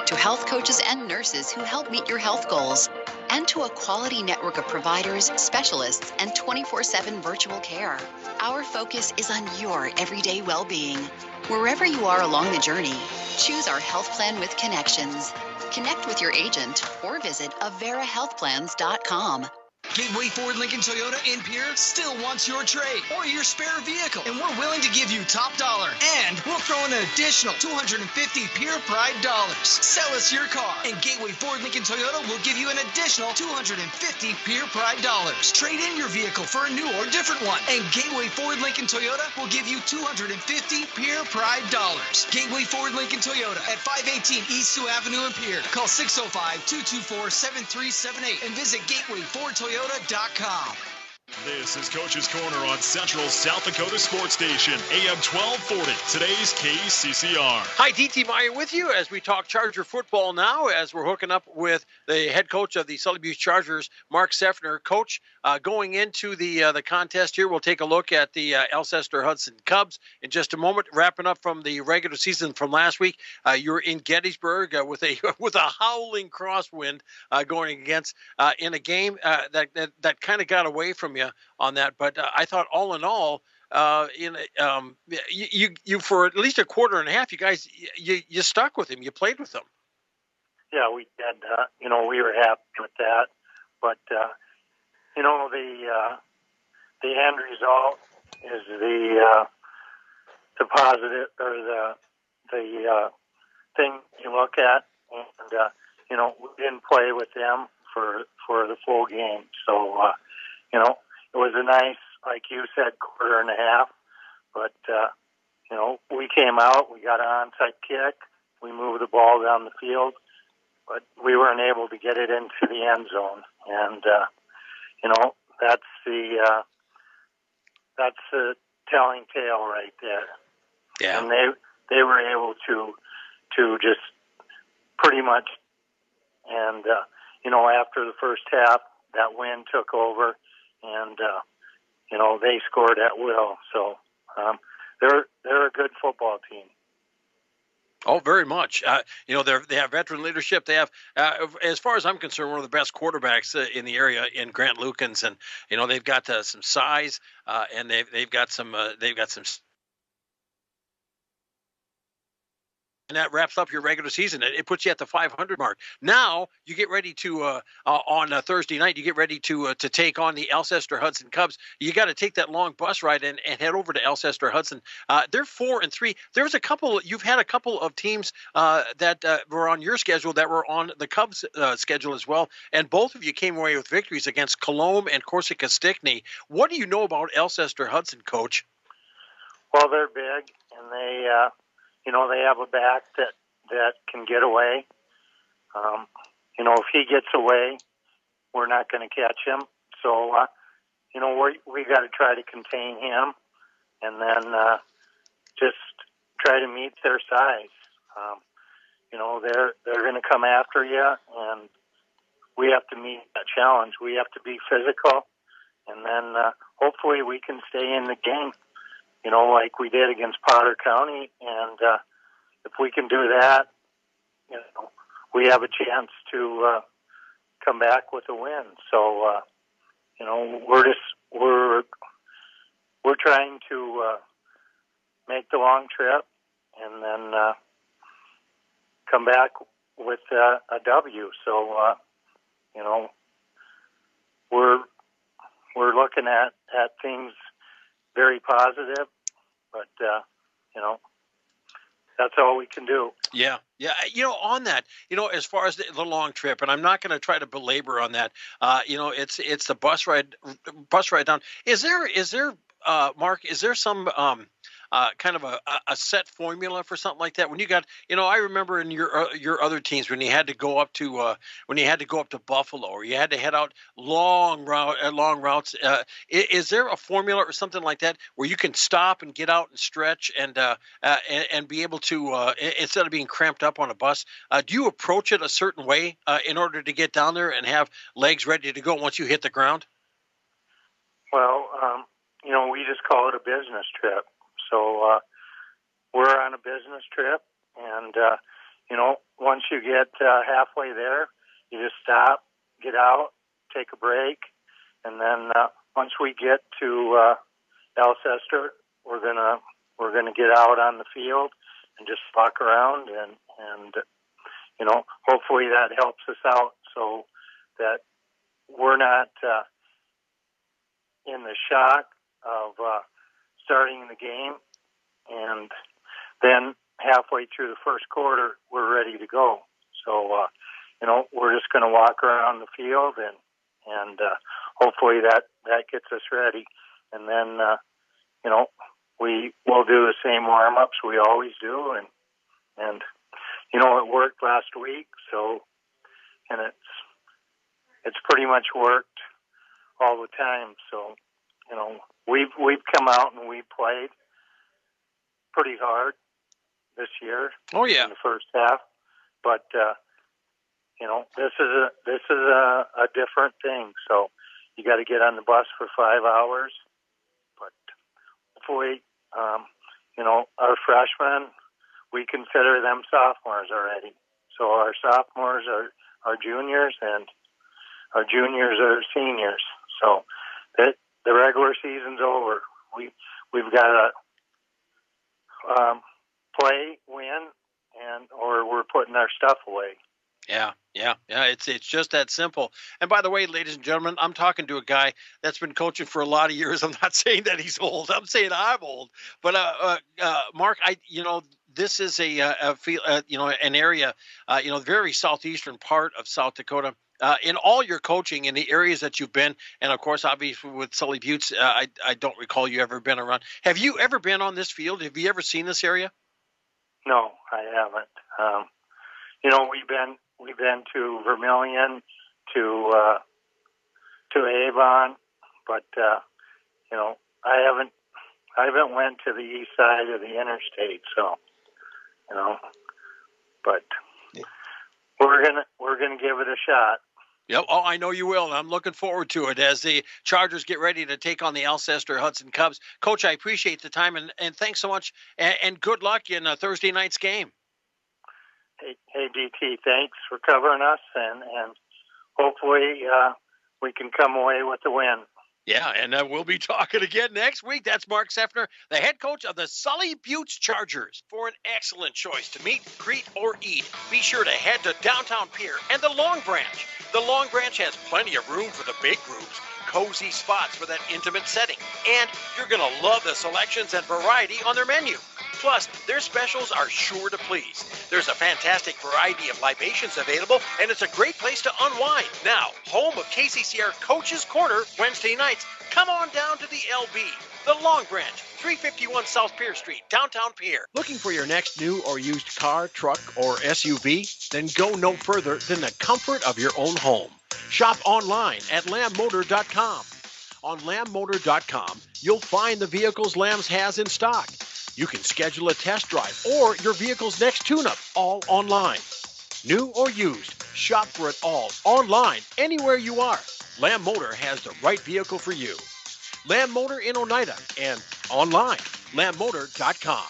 To health coaches and nurses who help meet your health goals. And to a quality network of providers, specialists, and 24/7 virtual care. Our focus is on your everyday well-being. Wherever you are along the journey, choose our health plan with connections. Connect with your agent or visit averahealthplans.com. Gateway Ford Lincoln Toyota in Pierre still wants your trade or your spare vehicle, and we're willing to give you top dollar. And we'll throw in an additional 250 Pierre Pride dollars. Sell us your car, and Gateway Ford Lincoln Toyota will give you an additional 250 Pierre Pride dollars. Trade in your vehicle for a new or different one, and Gateway Ford Lincoln Toyota will give you 250 Pierre Pride dollars. Gateway Ford Lincoln Toyota at 518 East Sioux Avenue in Pierre. Call 605-224-7378 and visit gatewayfordtoyota.com. This is Coach's Corner on Central South Dakota Sports Station, AM 1240, today's KCCR. Hi, DT Meyer with you as we talk Charger football now, as we're hooking up with the head coach of the Sully Butte Chargers, Mark Seffner. Coach, going into the contest here, we'll take a look at the Alcester-Hudson Cubs in just a moment. Wrapping up from the regular season from last week, you're in Gettysburg with a howling crosswind going against in a game that kind of got away from you on that. But I thought all in all, you for at least a quarter and a half, you guys, you stuck with him. You played with him. Yeah, we did. We were happy with that. But, the end result is the positive or the thing you look at. And, we didn't play with them for the full game. So, it was a nice, like you said, quarter and a half. But, we came out, we got an onside kick, we moved the ball down the field, but we weren't able to get it into the end zone. And, that's the telling tale right there. Yeah. And they were able to just pretty much, and, after the first half, that wind took over, and, they scored at will. So they're a good football team. Oh, very much. They have veteran leadership. They have, as far as I'm concerned, one of the best quarterbacks in the area in Grant Lukens, and they've got some size, and they've got some. And that wraps up your regular season. It puts you at the 500 mark. Now you get ready to on Thursday night. You get ready to take on the Alcester-Hudson Cubs. You got to take that long bus ride and head over to Alcester-Hudson. They're 4-3. There's a couple. You've had a couple of teams that were on your schedule that were on the Cubs' schedule as well, and both of you came away with victories against Colombe and Corsica Stickney. What do you know about Alcester-Hudson, Coach? Well, they're big, and they have a back that can get away. If he gets away, we're not going to catch him. So, we got to try to contain him, and then just try to meet their size. They're going to come after you, and we have to meet that challenge. We have to be physical, and then hopefully we can stay in the game. Like we did against Potter County, and if we can do that, we have a chance to come back with a win. So, we're trying to make the long trip and then come back with a W. So, we're looking at things very positive, but that's all we can do. Yeah. On that, as far as the long trip, and I'm not going to try to belabor on that. It's the bus ride down. Is there, Mark? Is there some kind of a set formula for something like that? When you got, I remember in your other teams when you had to go up to Buffalo, or you had to head out long routes. Is there a formula or something like that where you can stop and get out and stretch and be able to instead of being cramped up on a bus? Do you approach it a certain way in order to get down there and have legs ready to go once you hit the ground? Well, we just call it a business trip. So we're on a business trip, and once you get halfway there, you just stop, get out, take a break, and then once we get to Alcester, we're gonna get out on the field and just walk around, and hopefully that helps us out so that we're not in the shock of starting the game, and then halfway through the first quarter, we're ready to go. So, we're just going to walk around the field, and hopefully that gets us ready. And then, we will do the same warm-ups we always do, and it worked last week, so, and it's pretty much worked all the time. So, you know, we've come out and we played pretty hard this year. Oh yeah, in the first half, but you know, this is a different thing. So you got to get on the bus for 5 hours, but hopefully, you know, our freshmen, we consider them sophomores already. So our sophomores are juniors, and our juniors are seniors. So that the regular season's over. We've got to play, win, or we're putting our stuff away. Yeah. It's just that simple. And by the way, ladies and gentlemen, I'm talking to a guy that's been coaching for a lot of years. I'm not saying that he's old. I'm saying I'm old. But Mark, this is an area, very southeastern part of South Dakota. In all your coaching in the areas that you've been, and of course, obviously with Sully Buttes, I don't recall you ever been around. Have you ever been on this field? Have you ever seen this area? No, I haven't. You know, we've been to Vermilion, to Avon, but you know, I haven't went to the east side of the interstate. So, you know, but we're gonna give it a shot. Yep. Oh, I know you will, and I'm looking forward to it as the Chargers get ready to take on the Alcester Hudson Cubs. Coach, I appreciate the time, and thanks so much, and good luck in Thursday night's game. Hey, DT, thanks for covering us, and hopefully we can come away with the win. Yeah, and we'll be talking again next week. That's Mark Seffner, the head coach of the Sully Buttes Chargers. For an excellent choice to meet, greet, or eat, be sure to head to Downtown Pier and the Long Branch. The Long Branch has plenty of room for the big groups, cozy spots for that intimate setting, and you're going to love the selections and variety on their menu. Plus, their specials are sure to please. There's a fantastic variety of libations available, and it's a great place to unwind. Now, home of KCCR Coach's Corner Wednesday nights. Come on down to the LB, the Long Branch, 351 South Pier Street, Downtown Pier. Looking for your next new or used car, truck, or SUV? Then go no further than the comfort of your own home. Shop online at lambmotor.com. On lambmotor.com, you'll find the vehicles Lambs has in stock. You can schedule a test drive or your vehicle's next tune-up, all online. New or used, shop for it all online, anywhere you are. Lamb Motor has the right vehicle for you. Lamb Motor in Oneida and online, lambmotor.com.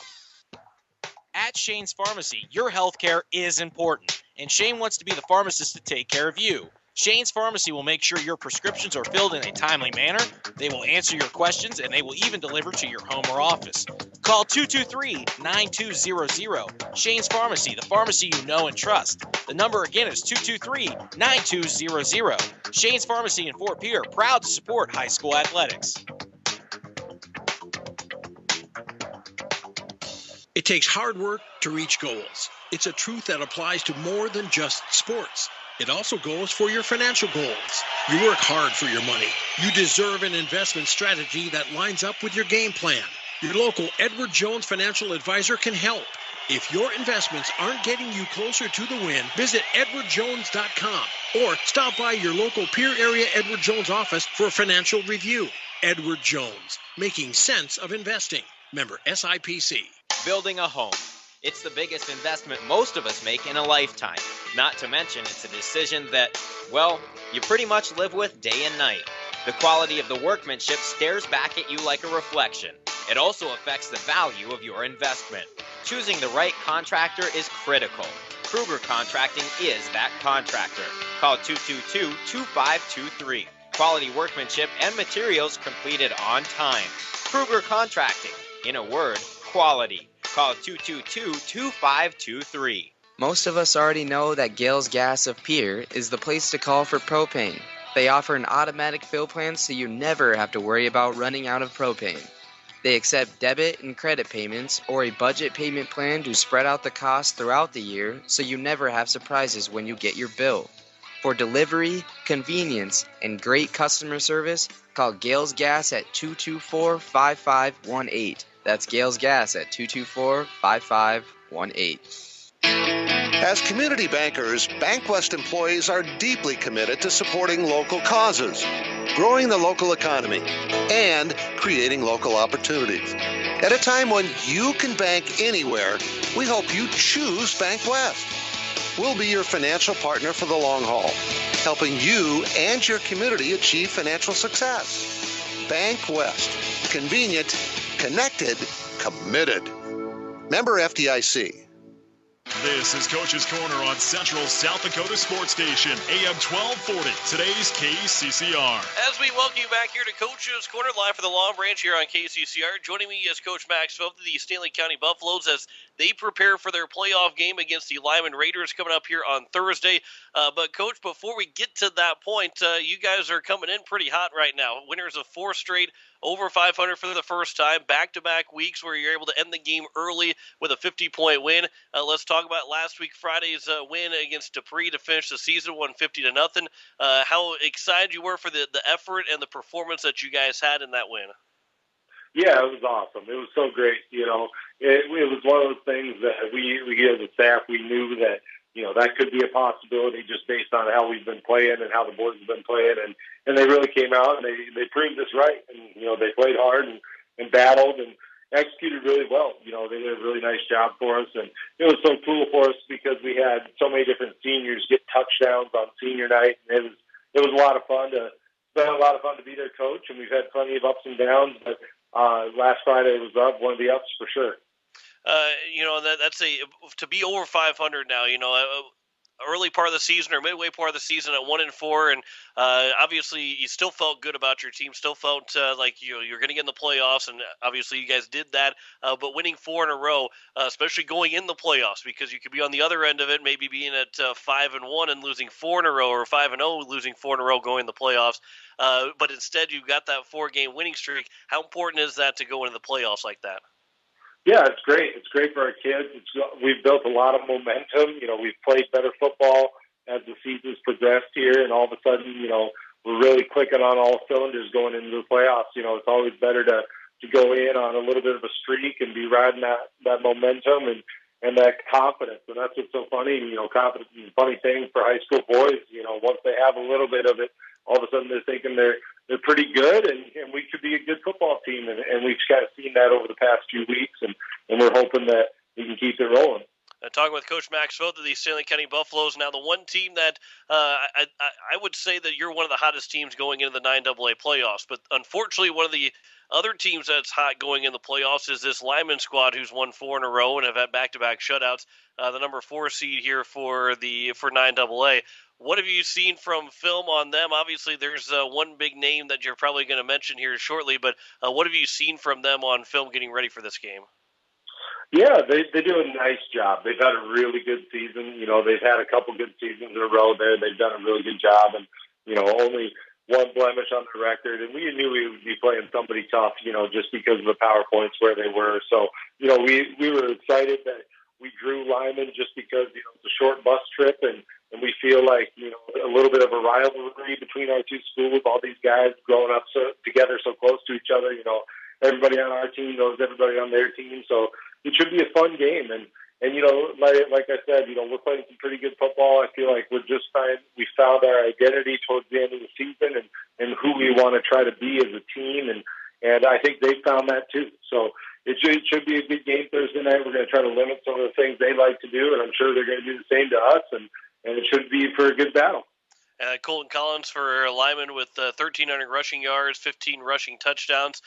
At Shane's Pharmacy, your health care is important, and Shane wants to be the pharmacist to take care of you. Shane's Pharmacy will make sure your prescriptions are filled in a timely manner, they will answer your questions, and they will even deliver to your home or office. Call 223-9200. Shane's Pharmacy, the pharmacy you know and trust. The number again is 223-9200. Shane's Pharmacy in Fort Pierre, proud to support high school athletics. It takes hard work to reach goals. It's a truth that applies to more than just sports. It also goes for your financial goals. You work hard for your money. You deserve an investment strategy that lines up with your game plan. Your local Edward Jones financial advisor can help. If your investments aren't getting you closer to the win, visit edwardjones.com or stop by your local Pier area Edward Jones office for a financial review. Edward Jones, making sense of investing. Member SIPC. Building a home. It's the biggest investment most of us make in a lifetime. Not to mention, it's a decision that, well, you pretty much live with day and night. The quality of the workmanship stares back at you like a reflection. It also affects the value of your investment. Choosing the right contractor is critical. Kruger Contracting is that contractor. Call 222-2523. Quality workmanship and materials completed on time. Kruger Contracting. In a word, quality. Call 222-2523. Most of us already know that Gales Gas of Pier is the place to call for propane. They offer an automatic fill plan so you never have to worry about running out of propane. They accept debit and credit payments or a budget payment plan to spread out the cost throughout the year so you never have surprises when you get your bill. For delivery, convenience, and great customer service, call Gales Gas at 224-5518. That's Gales Gas at 224-5518. As community bankers, BankWest employees are deeply committed to supporting local causes. growing the local economy, and creating local opportunities. At a time when you can bank anywhere, we hope you choose Bank West. We'll be your financial partner for the long haul, helping you and your community achieve financial success. Bank West. Convenient, connected, committed. Member FDIC. This is Coach's Corner on Central South Dakota Sports Station, AM 1240, today's KCCR. As we welcome you back here to Coach's Corner, live for the Long Branch here on KCCR. Joining me is Coach Max Philp of the Stanley County Buffaloes as they prepare for their playoff game against the Lyman Raiders coming up here on Thursday. But, Coach, before we get to that point, you guys are coming in pretty hot right now. Winners of 4 straight, over 500 for the first time, back-to-back weeks where you're able to end the game early with a 50-point win. Let's talk about last week, Friday's win against Dupree to finish the season, 150-0. How excited you were for the effort and the performance that you guys had in that win. Yeah, it was awesome. It was so great. You know, it was one of those things that we as a staff, we knew that, you know, that could be a possibility just based on how we've been playing and how the boys have been playing. And they really came out and they proved us right. And, you know, they played hard and battled and executed really well. You know, they did a really nice job for us. And it was so cool for us because we had so many different seniors get touchdowns on senior night. And it was a lot of fun to be their coach. And we've had plenty of ups and downs. But last Friday was one of the ups for sure. You know, that's to be over 500 now, you know, early part of the season or midway part of the season at 1-4, and obviously you still felt good about your team, still felt like you're going to get in the playoffs, and obviously you guys did that. But winning 4 in a row, especially going in the playoffs, because you could be on the other end of it, maybe being at 5-1 and losing 4 in a row, or 5-0 losing 4 in a row going in the playoffs. But instead you got that 4-game winning streak. How important is that to go into the playoffs like that? Yeah, it's great. It's great for our kids. We've built a lot of momentum. You know, we've played better football as the season's progressed here, and all of a sudden, you know, we're really clicking on all cylinders going into the playoffs. You know, it's always better to go in on a little bit of a streak and be riding that momentum and that confidence. And that's what's so funny. You know, confidence is a funny thing for high school boys. You know, once they have a little bit of it, all of a sudden they're thinking they're pretty good and we could be a good football team. And we've kind of seen that over the past few weeks, and we're hoping that we can keep it rolling. Talking with Coach Max Philp of the Stanley County Buffaloes. Now, the one team that I would say that you're one of the hottest teams going into the 9AA playoffs, but unfortunately one of the other teams that's hot going in the playoffs is this Lyman squad, who's won 4 in a row and have had back-to-back shutouts. The number 4 seed here for 9AA. What have you seen from film on them? Obviously, there's one big name that you're probably going to mention here shortly, but what have you seen from them on film getting ready for this game? Yeah, they do a nice job. They've had a really good season. You know, they've had a couple good seasons in a row there. They've done a really good job, and, you know, only one blemish on the record. And we knew we would be playing somebody tough, you know, just because of the power points where they were. So, you know, we were excited that we drew Lyman just because, you know, it's a short bus trip, and we feel like, you know, a little bit of a rivalry between our two schools, all these guys growing up together so close to each other. You know, everybody on our team knows everybody on their team, so it should be a fun game. And you know, like I said, you know, we're playing some pretty good football. I feel like we found our identity towards the end of the season and who we want to try to be as a team, and I think they found that too. So it should be a good game Thursday night. We're going to try to limit some of the things they like to do, and I'm sure they're going to do the same to us, and it should be for a good battle. Colton Collins for Lyman with 1,300 rushing yards, 15 rushing touchdowns.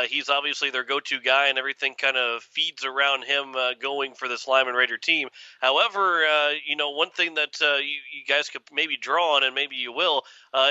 He's obviously their go-to guy, and everything kind of feeds around him going for this Lyman Raider team. However, you know, one thing that you guys could maybe draw on, and maybe you will,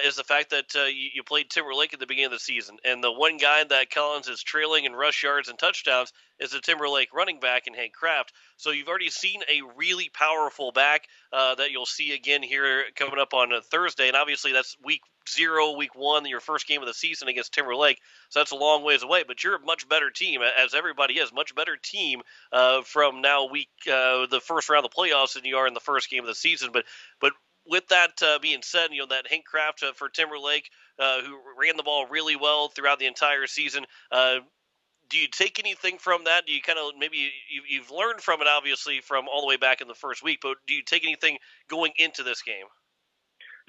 is the fact that you played Timberlake at the beginning of the season. And the one guy that Collins is trailing in rush yards and touchdowns is the Timberlake running back in Hank Kraft. So you've already seen a really powerful back that you'll see again here coming up on Thursday. And obviously that's week 0, week 1, your first game of the season against Timberlake. So that's a long ways away. But you're a much better team, as everybody is, much better team from now the first round of the playoffs than you are in the first game of the season. But with that being said, you know, that Hank Kraft for Timberlake, who ran the ball really well throughout the entire season, do you take anything from that? Do you kind of maybe you've learned from it, obviously, from all the way back in the first week, but do you take anything going into this game?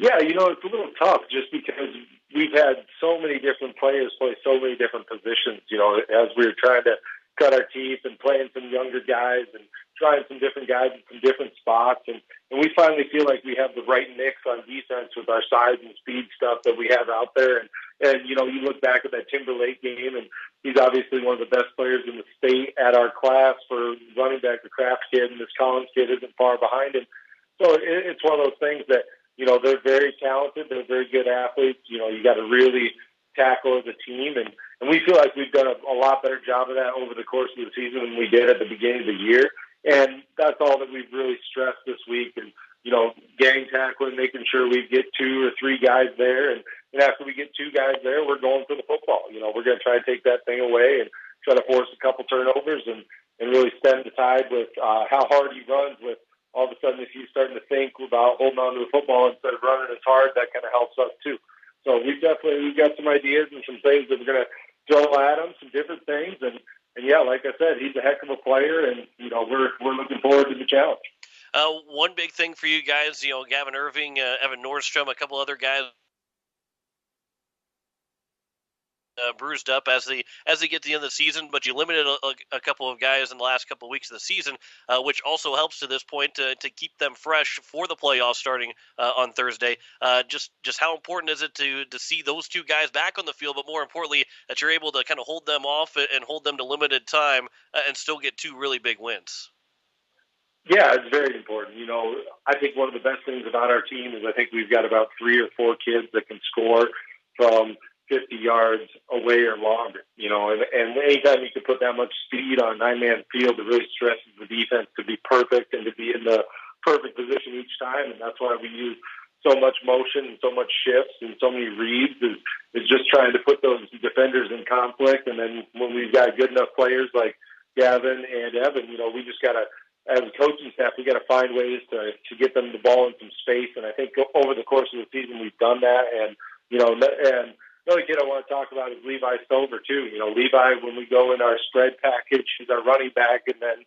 Yeah, it's a little tough just because we've had so many different players play so many different positions, as we were trying to cut our teeth and playing some younger guys and trying some different guys in some different spots. And we finally feel like we have the right mix on defense with our size and speed stuff that we have out there. And you look back at that Timberlake game, and he's obviously one of the best players in the state at our class for running back, the Kraft kid, and this Collins kid isn't far behind him. So it's one of those things that, they're very talented. They're very good athletes. You got to really tackle as a team. And we feel like we've done a lot better job of that over the course of the season than we did at the beginning of the year. And that's all that we've really stressed this week. And, gang tackling, making sure we get 2 or 3 guys there. And after we get 2 guys there, we're going for the football. We're going to try to take that thing away and try to force a couple turnovers and really stem the tide with how hard he runs with. All of a sudden, if he's starting to think about holding on to the football instead of running as hard, that kind of helps us too. So we've got some ideas and some things that we're going to throw at him, some different things. And yeah, like I said, he's a heck of a player, and we're looking forward to the challenge. One big thing for you guys, Gavin Irving, Evan Nordstrom, a couple other guys bruised up as they get to the end of the season, but you limited a couple of guys in the last couple of weeks of the season, which also helps to this point to keep them fresh for the playoffs starting on Thursday. Just how important is it to see those 2 guys back on the field, but more importantly that you're able to kind of hold them off and hold them to limited time and still get 2 really big wins? Yeah, it's very important. I think one of the best things about our team is I think we've got about 3 or 4 kids that can score from 50 yards away or longer, and anytime you can put that much speed on a 9-man field, it really stresses the defense to be perfect and to be in the perfect position each time. And that's why we use so much motion and so much shifts and so many reads is just trying to put those defenders in conflict. And then when we've got good enough players like Gavin and Evan, we just got to, as a coaching staff, we got to find ways to get them the ball in some space. And I think over the course of the season, we've done that. And, and another kid I want to talk about is Levi Silver, too. Levi, when we go in our spread package, he's our running back. And then,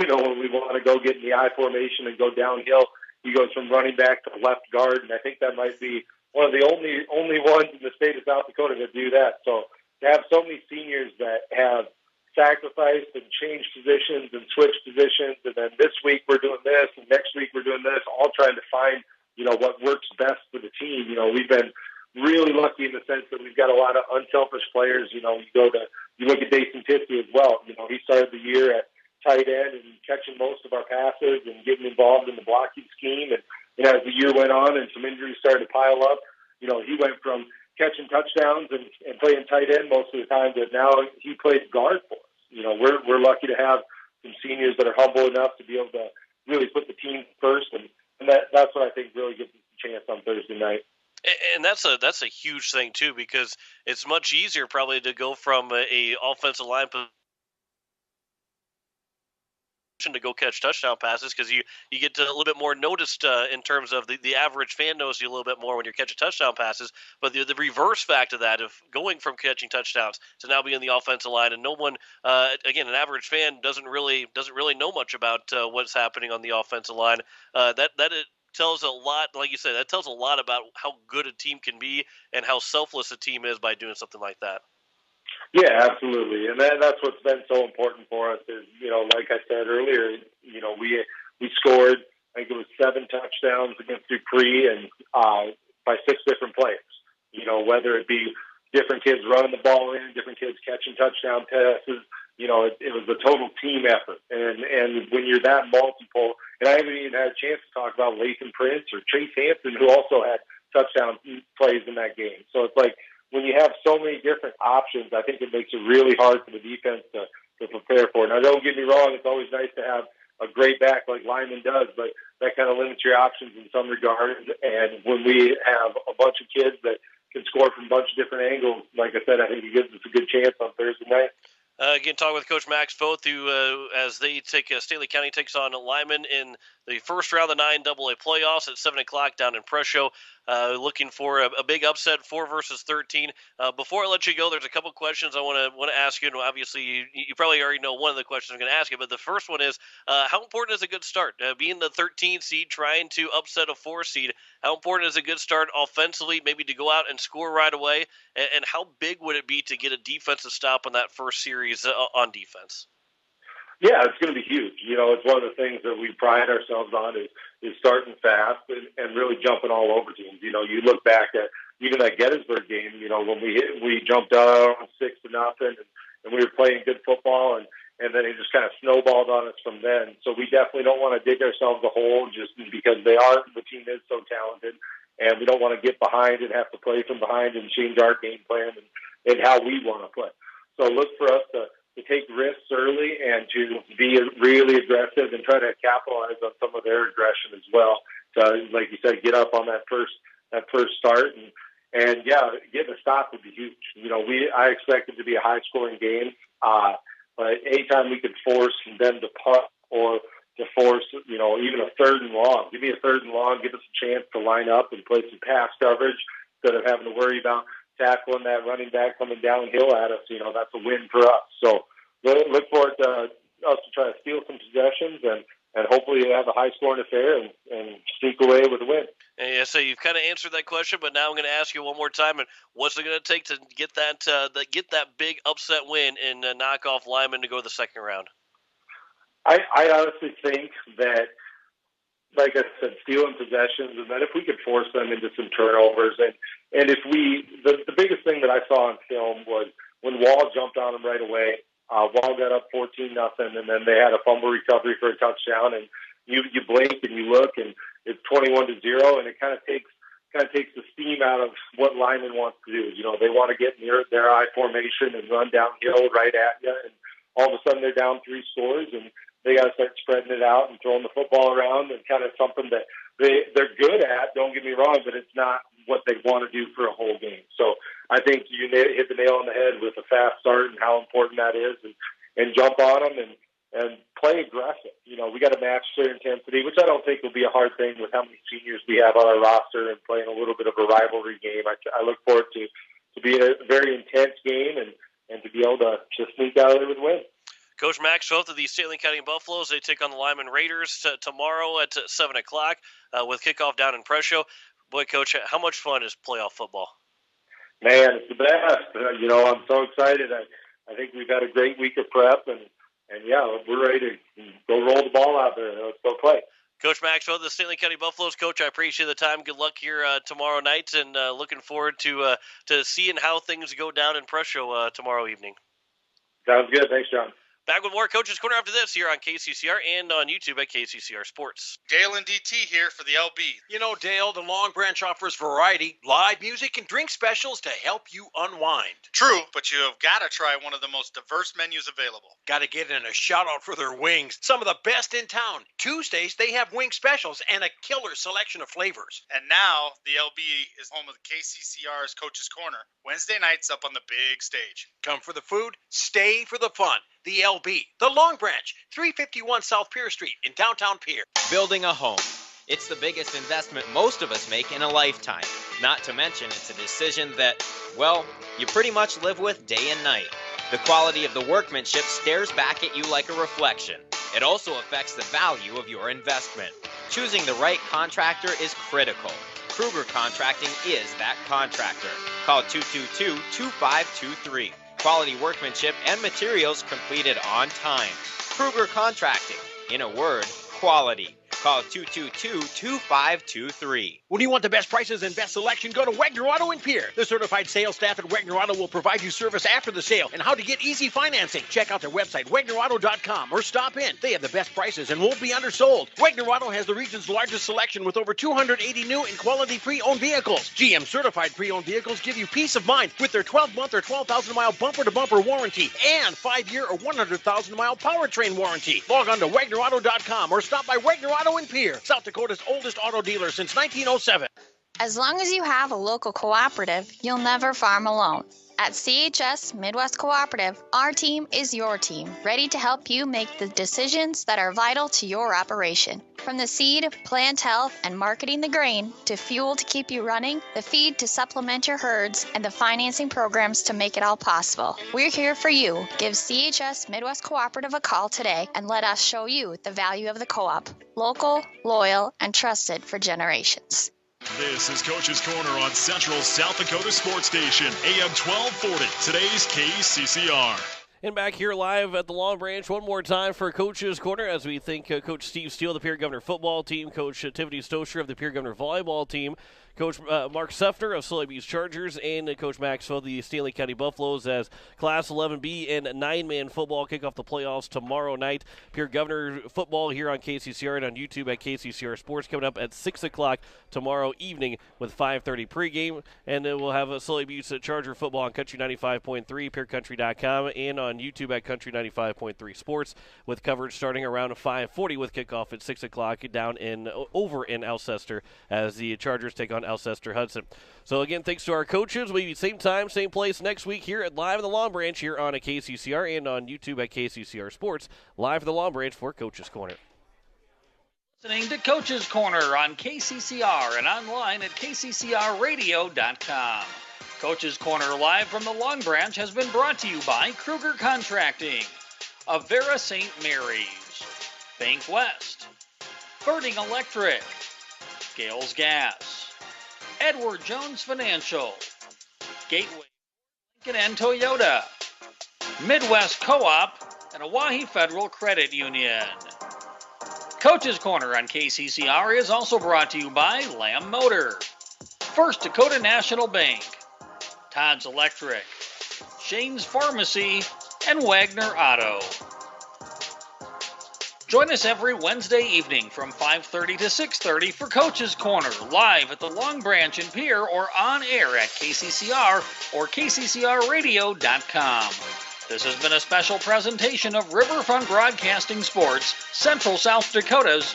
when we want to go get in the I formation and go downhill, he goes from running back to left guard. And I think that might be one of the only ones in the state of South Dakota that do that. So to have so many seniors that have sacrificed and changed positions and switched positions, and then this week we're doing this, and next week we're doing this, all trying to find, what works best for the team. We've been really lucky in the sense that we've got a lot of unselfish players. You look at Dason Tiffany as well. He started the year at tight end and catching most of our passes and getting involved in the blocking scheme. And as the year went on and some injuries started to pile up, he went from catching touchdowns and playing tight end most of the time to now he plays guard for us. We're lucky to have some seniors that are humble enough to be able to really put the team first. And that's what I think really gives us a chance on Thursday night. And that's a huge thing too, because it's much easier probably to go from a offensive line position to go catch touchdown passes, because you get a little bit more noticed in terms of the average fan knows you a little bit more when you're catching touchdown passes. But the reverse fact of that, of going from catching touchdowns to now being the offensive line, and no one, again, an average fan doesn't really know much about what's happening on the offensive line. It tells a lot, like you said, that tells a lot about how good a team can be and how selfless a team is by doing something like that. Yeah, absolutely. And that's what's been so important for us is, like I said earlier, we scored, I think it was 7 touchdowns against Dupree and by 6 different players, whether it be different kids running the ball in, different kids catching touchdown passes, it was a total team effort. And when you're that multiple, and I haven't even had a chance to talk about Lathan Prince or Chase Hanson, who also had touchdown plays in that game. So it's like, when you have so many different options, I think it makes it really hard for the defense to prepare for it. Now, don't get me wrong, it's always nice to have a great back like Lyman does, but that kind of limits your options in some regards. And when we have a bunch of kids that can score from a bunch of different angles, like I said, I think it gives us a good chance on Thursday night. Again, talking with Coach Max Foth, who, as they take Stately County takes on Lyman in the first round of the 9AA playoffs at 7 o'clock down in Presho. looking for a big upset, 4 versus 13. Before I let you go, there's a couple questions I want to ask you. And obviously, you probably already know one of the questions I'm going to ask you. But the first one is, how important is a good start? Being the 13 seed, trying to upset a 4 seed, how important is a good start offensively, maybe to go out and score right away? And how big would it be to get a defensive stop on that first series on defense? Yeah, it's going to be huge. It's one of the things that we pride ourselves on is starting fast and really jumping all over teams. You look back at even that Gettysburg game, when we jumped out 6-0 and we were playing good football and then it just kind of snowballed on us from then. So we definitely don't want to dig ourselves a hole just because the team is so talented, and we don't want to get behind and have to play from behind and change our game plan and how we want to play. So look for us to take risks early and to be really aggressive and try to capitalize on some of their aggression as well. To, like you said, get up on that first start and yeah, getting a stop would be huge. I expect it to be a high scoring game, but anytime we could force them to punt or to force, even a 3rd and long, give me a 3rd and long, give us a chance to line up and play some pass coverage instead of having to worry about tackling that running back coming downhill at us. That's a win for us. So look forward to us to try to steal some possessions and hopefully have a high-scoring affair and sneak away with a win. Yeah, so you've kind of answered that question, but now I'm going to ask you one more time. And what's it going to take to get that big upset win and knock off Lyman to go to the second round? I honestly think that, like I said, stealing possessions, and then if we could force them into some turnovers, and if the biggest thing that I saw on film was when Wall jumped on them right away. Wall got up 14-0, and then they had a fumble recovery for a touchdown, and you blink and you look, and it's 21-0, and it kind of takes the steam out of what Lyman wants to do. They want to get near their I formation and run downhill right at you, and all of a sudden they're down 3 scores, and they got to start spreading it out and throwing the football around, and kind of something that they're good at. Don't get me wrong, but it's not what they want to do for a whole game. So I think you hit the nail on the head with a fast start and how important that is, and jump on them and play aggressive. We got to match their intensity, which I don't think will be a hard thing with how many seniors we have on our roster and playing a little bit of a rivalry game. I look forward to be a very intense game and to be able to sneak out of there with a win. Coach Max Schultz of the Stanley County Buffaloes, they take on the Lyman Raiders tomorrow at 7 o'clock with kickoff down in Presho. Boy, Coach, how much fun is playoff football? Man, it's the best. I'm so excited. I think we've had a great week of prep, and yeah, we're ready to go roll the ball out there. Let's go play. Coach Maxwell, the Stanley County Buffaloes. Coach, I appreciate the time. Good luck here tomorrow night, and looking forward to seeing how things go down in Presho tomorrow evening. Sounds good. Thanks, John. Back with more Coach's Corner after this here on KCCR and on YouTube at KCCR Sports. Dale and DT here for the LB. Dale, the Long Branch offers variety, live music, and drink specials to help you unwind. True, but you have got to try one of the most diverse menus available. Got to get in a shout-out for their wings. Some of the best in town. Tuesdays, they have wing specials and a killer selection of flavors. And now, the LB is home of KCCR's Coach's Corner. Wednesday nights up on the big stage. Come for the food, stay for the fun. The LB, the Long Branch, 351 South Pier Street in downtown Pier. Building a home. It's the biggest investment most of us make in a lifetime. Not to mention, it's a decision that, well, you pretty much live with day and night. The quality of the workmanship stares back at you like a reflection. It also affects the value of your investment. Choosing the right contractor is critical. Kruger Contracting is that contractor. Call 222-2523. Quality workmanship and materials completed on time. Kruger Contracting. In a word, quality. Call 222-2523. When you want the best prices and best selection, go to Wegner Auto in Pier. The certified sales staff at Wegner Auto will provide you service after the sale and how to get easy financing. Check out their website, WegnerAuto.com, or stop in. They have the best prices and won't be undersold. Wegner Auto has the region's largest selection with over 280 new and quality pre-owned vehicles. GM certified pre-owned vehicles give you peace of mind with their 12-month or 12,000-mile bumper-to-bumper warranty and 5-year or 100,000-mile powertrain warranty. Log on to WegnerAuto.com or stop by Wegner Auto in Pier, South Dakota's oldest auto dealer since 1907. As long as you have a local cooperative, you'll never farm alone. At CHS Midwest Cooperative, our team is your team, ready to help you make the decisions that are vital to your operation. From the seed, plant health, and marketing the grain, to fuel to keep you running, the feed to supplement your herds, and the financing programs to make it all possible. We're here for you. Give CHS Midwest Cooperative a call today and let us show you the value of the co-op. Local, loyal, and trusted for generations. This is Coach's Corner on Central South Dakota Sports Station, AM 1240, today's KCCR. And back here live at the Long Branch one more time for Coach's Corner as we thank Coach Steve Steele, the Pierre Governor football team, Coach Tiffany Stosher of the Pierre Governor volleyball team, Coach Mark Sefner of Sully Beach Chargers, and Coach Maxwell, the Stanley County Buffaloes, as Class 11B and 9-man football kick off the playoffs tomorrow night. Pierre Governor football here on KCCR and on YouTube at KCCR Sports coming up at 6 o'clock tomorrow evening with 5:30 pregame. And then we'll have a Sully Beach Charger football on Country 95.3, PierreCountry.com, and on YouTube at Country 95.3 Sports with coverage starting around 5:40 with kickoff at 6 o'clock down over in Alcester as the Chargers take on Alcester Hudson. So again, thanks to our coaches. We'll be same time, same place next week here at Live in the Long Branch here on a KCCR and on YouTube at KCCR Sports. Live in the Long Branch for Coach's Corner. Listening to Coach's Corner on KCCR and online at kccrradio.com. Coach's Corner live from the Long Branch has been brought to you by Kruger Contracting, Avera St. Mary's, Bank West, Birding Electric, Gales Gas, Edward Jones Financial, Gateway Lincoln and Toyota, Midwest Co-op, and Owyhee Federal Credit Union. Coach's Corner on KCCR is also brought to you by Lamb Motor, First Dakota National Bank, Todd's Electric, Shane's Pharmacy, and Wagner Auto. Join us every Wednesday evening from 5:30 to 6:30 for Coach's Corner, live at the Long Branch in Pierre or on air at KCCR or kccrradio.com. This has been a special presentation of Riverfront Broadcasting Sports, Central South Dakota's